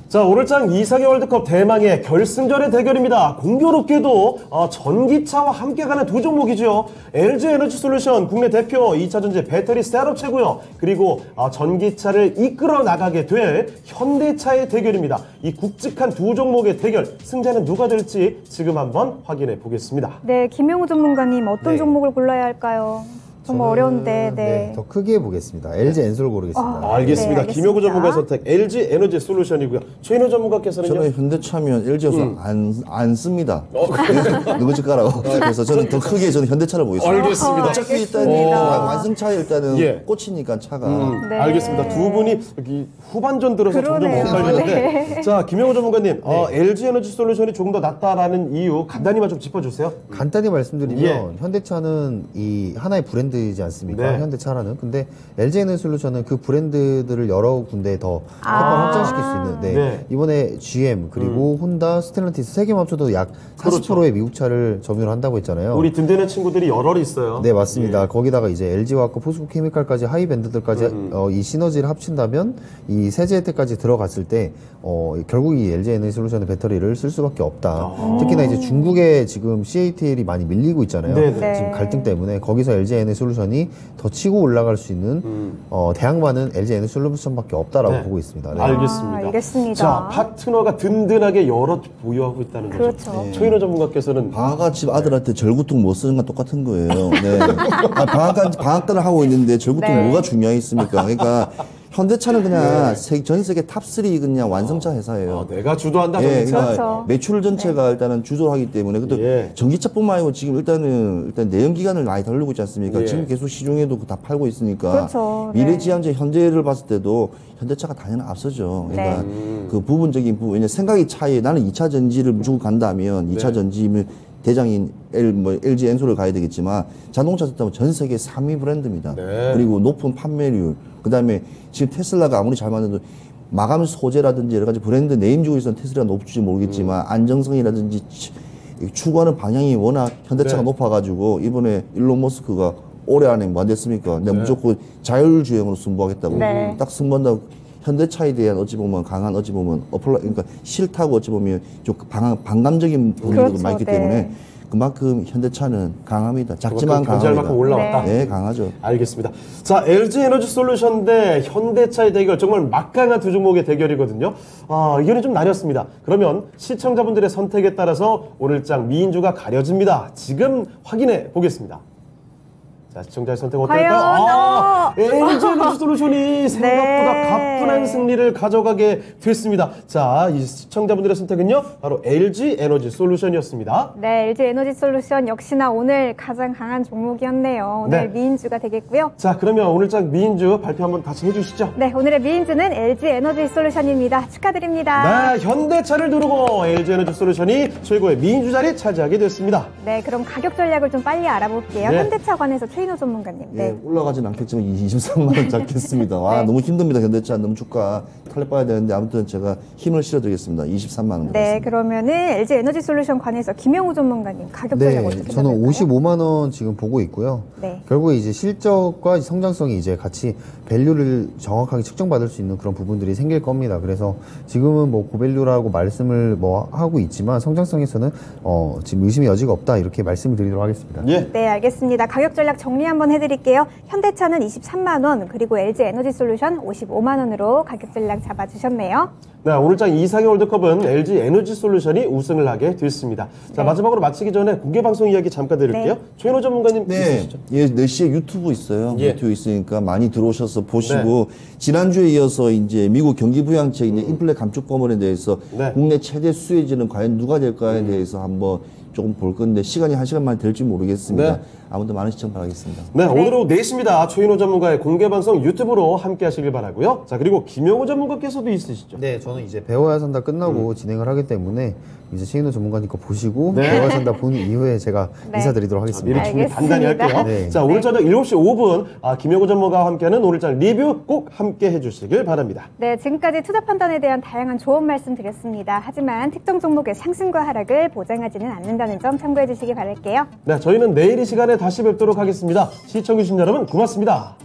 자, 오늘장 이상의 월드컵 대망의 결승전의 대결입니다. 공교롭게도 전기차와 함께 가는 두 종목이죠. LG 에너지 솔루션 국내 대표 2차전지 배터리 셋업체고요. 그리고 전기차를 이끌어 나가게 될 현대차의 대결입니다. 이 굵직한 두 종목의 대결, 승자는 누가 될지 지금 한번 확인해 보겠습니다. 네, 김영우 전문가님 어떤 네. 종목을 골라야 할까요? 정말 어려운데, 네. 더 크게 보겠습니다. LG 엔솔 고르겠습니다. 알겠습니다. 네, 김효구 알겠습니다. 전문가 선택 LG 에너지 솔루션이고요. 최인호 전문가께서는요? 저는 현대차면 LG에서 안 씁니다. 누구 집가라고. 그래서 저는 더 크게 저는 현대차를 보겠습니다. 알겠습니다. 어차피 일단 알겠습니다. 완성차에 일단은 예. 꽂히니까 차가. 네. 알겠습니다. 두 분이 여기 후반전 들어서 그러네요. 점점 엇갈리는데. 네. 자, 김영호 전문가님, LG 에너지 솔루션이 조금 더 낫다라는 이유 간단히만 좀 짚어주세요. 간단히 말씀드리면 예. 현대차는 이 하나의 브랜드이지 않습니까? 네. 현대차라는. 근데 LG 에너지솔루션은 그 브랜드들을 여러 군데에 더 한번 확장시킬 수 있는. 네. 네. 이번에 GM 그리고 혼다, 스텔란티스 세 개 합쳐도 약 40%의 미국 차를 점유를 한다고 했잖아요. 우리 든든한 친구들이 여럿 있어요. 네, 맞습니다. 예. 거기다가 이제 LG화학과 포스코케미칼까지 하이밴드들까지 이 시너지를 합친다면 이 세제 혜택까지 들어갔을 때 결국 이 LG 에너지솔루션의 배터리를 쓸 수밖에 없다. 특히나 이제 중국에 지금 CATL이 많이 밀리고 있잖아요. 네, 네. 지금 갈등 때문에 거기서 LG 에너지솔루션이 더 치고 올라갈 수 있는 대항마는 LG 에너지솔루션밖에 없다라고 네. 보고 있습니다. 네. 알겠습니다. 알겠습니다. 자, 파트너가 든든하게 여럿 보유하고 있다는 거죠. 그렇죠. 최인호 전문가께서는 방아가 집 아들한테 절구통 못 쓰는 건 똑같은 거예요. 네. 방학간을 하고 있는데 절구통 네. 뭐가 중요했습니까? 그러니까 현대차는 그냥 전 세계 탑3 그냥 완성차 회사예요. 내가 주도한다. 예, 전기차. 그러니까 그렇죠. 매출 전체가 일단은 주도하기 때문에 근데 예. 전기차뿐만 아니고 지금 일단 내연 기관을 많이 다루고 있지 않습니까? 예. 지금 계속 시중에도 다 팔고 있으니까 그렇죠. 네. 미래지향제 현대를 봤을 때도 현대차가 당연히 앞서죠. 그러니까 네. 그 부분적인 부분, 왜냐 생각이 차이. 나는 2차 전지를 무조건 간다면 2차 네. 전지면 대장인 LG 엔솔을 가야 되겠지만 자동차 system 전 세계 3위 브랜드입니다. 네. 그리고 높은 판매율, 그다음에 지금 테슬라가 아무리 잘 만들어도 마감 소재라든지 여러 가지 브랜드 네임 주고 있어서 테슬라가 높을지 모르겠지만 안정성이라든지 추구하는 방향이 워낙 현대차가 네. 높아가지고 이번에 일론 머스크가 올해 안에 뭐 안 됐습니까? 내가 무조건 자율주행으로 승부하겠다고 네. 딱 승부한다고. 현대차에 대한 어찌 보면 강한 어찌 보면 그러니까 싫다고 어찌 보면 좀 반감적인 분들도 그렇죠, 많기 네. 때문에 그만큼 현대차는 강합니다. 작지만 견제할 강합니다. 만큼 올라왔다. 네, 강하죠. 알겠습니다. 자, LG 에너지 솔루션 대 현대차의 대결, 정말 막강한 두 종목의 대결이거든요. 의견이 좀 나뉘었습니다. 그러면 시청자분들의 선택에 따라서 오늘장 미인주가 가려집니다. 지금 확인해 보겠습니다. 자, 시청자의 선택 어떨까요? LG 에너지 솔루션이 생각보다 네. 가뿐한 승리를 가져가게 됐습니다. 자, 이 시청자분들의 선택은요, 바로 LG 에너지 솔루션이었습니다. 네, LG 에너지 솔루션 역시나 오늘 가장 강한 종목이었네요. 오늘 네. 미인주가 되겠고요. 자, 그러면 오늘장 미인주 발표 한번 다시 해주시죠. 네, 오늘의 미인주는 LG 에너지 솔루션입니다. 축하드립니다. 네, 현대차를 누르고 LG 에너지 솔루션이 최고의 미인주 자리 차지하게 됐습니다. 네, 그럼 가격 전략을 좀 빨리 알아볼게요. 네. 현대차 관해서 최인호 최인호 전문가님. 예, 올라가진 않겠지만 23만 원 잡겠습니다. 와, 네. 너무 힘듭니다. 현대차 너무 주가 탈려봐야 되는데 아무튼 제가 힘을 실어드리겠습니다. 23만 원. 네, 그러면은 LG 에너지 솔루션 관해서 김영우 전문가님 가격 전략 네, 어떻게 저는 잡을까요? 55만 원 지금 보고 있고요. 네. 결국에 이제 실적과 성장성이 이제 같이 밸류를 정확하게 측정받을 수 있는 그런 부분들이 생길 겁니다. 그래서 지금은 뭐 고밸류라고 말씀을 뭐 하고 있지만 성장성에서는 지금 의심의 여지가 없다 이렇게 말씀을 드리도록 하겠습니다. 예. 네, 알겠습니다. 가격 전략 정리 한번 해드릴게요. 현대차는 23만 원, 그리고 LG 에너지 솔루션 55만 원으로 가격 전략 잡아주셨네요. 네, 오늘장 이상의 월드컵은 LG 에너지 솔루션이 우승을 하게 됐습니다. 자, 네. 마지막으로 마치기 전에 공개방송 이야기 잠깐 드릴게요. 네. 최인호 전문가님 네, 있으시죠? 예, 4시에 유튜브 있어요. 예. 유튜브 있으니까 많이 들어오셔서 보시고 지난주에 이어서 이제 미국 경기 부양책 이제 인플레 감축법안에 대해서 네. 국내 최대 수혜지는 과연 누가 될까에 대해서 한번 조금 볼 건데 시간이 1시간 만에 될지 모르겠습니다. 네. 아무튼 많은 시청 바라겠습니다. 네, 오늘 오후 4시입니다. 최인호 전문가의 공개방송 유튜브로 함께 하시길 바라고요. 자, 그리고 김영우 전문가께서도 있으시죠? 네, 저는 이제 배워야 산다 끝나고 진행을 하기 때문에 이제 최인호 전문가님 거 보시고 네. 배워야 산다 본 이후에 제가 네. 인사드리도록 미리 하겠습니다. 준비 알겠습니다. 단단히 할게요. 네. 자, 오늘 저녁 7시 5분 김영우 전문가와 함께하는 오늘장 리뷰 꼭 함께 해주시길 바랍니다. 네, 지금까지 투자 판단에 대한 다양한 조언 말씀 드렸습니다. 하지만 특정 종목의 상승과 하락을 보장하지는 않는다는 점 참고해 주시기 바랄게요. 네, 저희는 내일 이 시간에 다시 뵙도록 하겠습니다. 시청해주신 여러분 고맙습니다.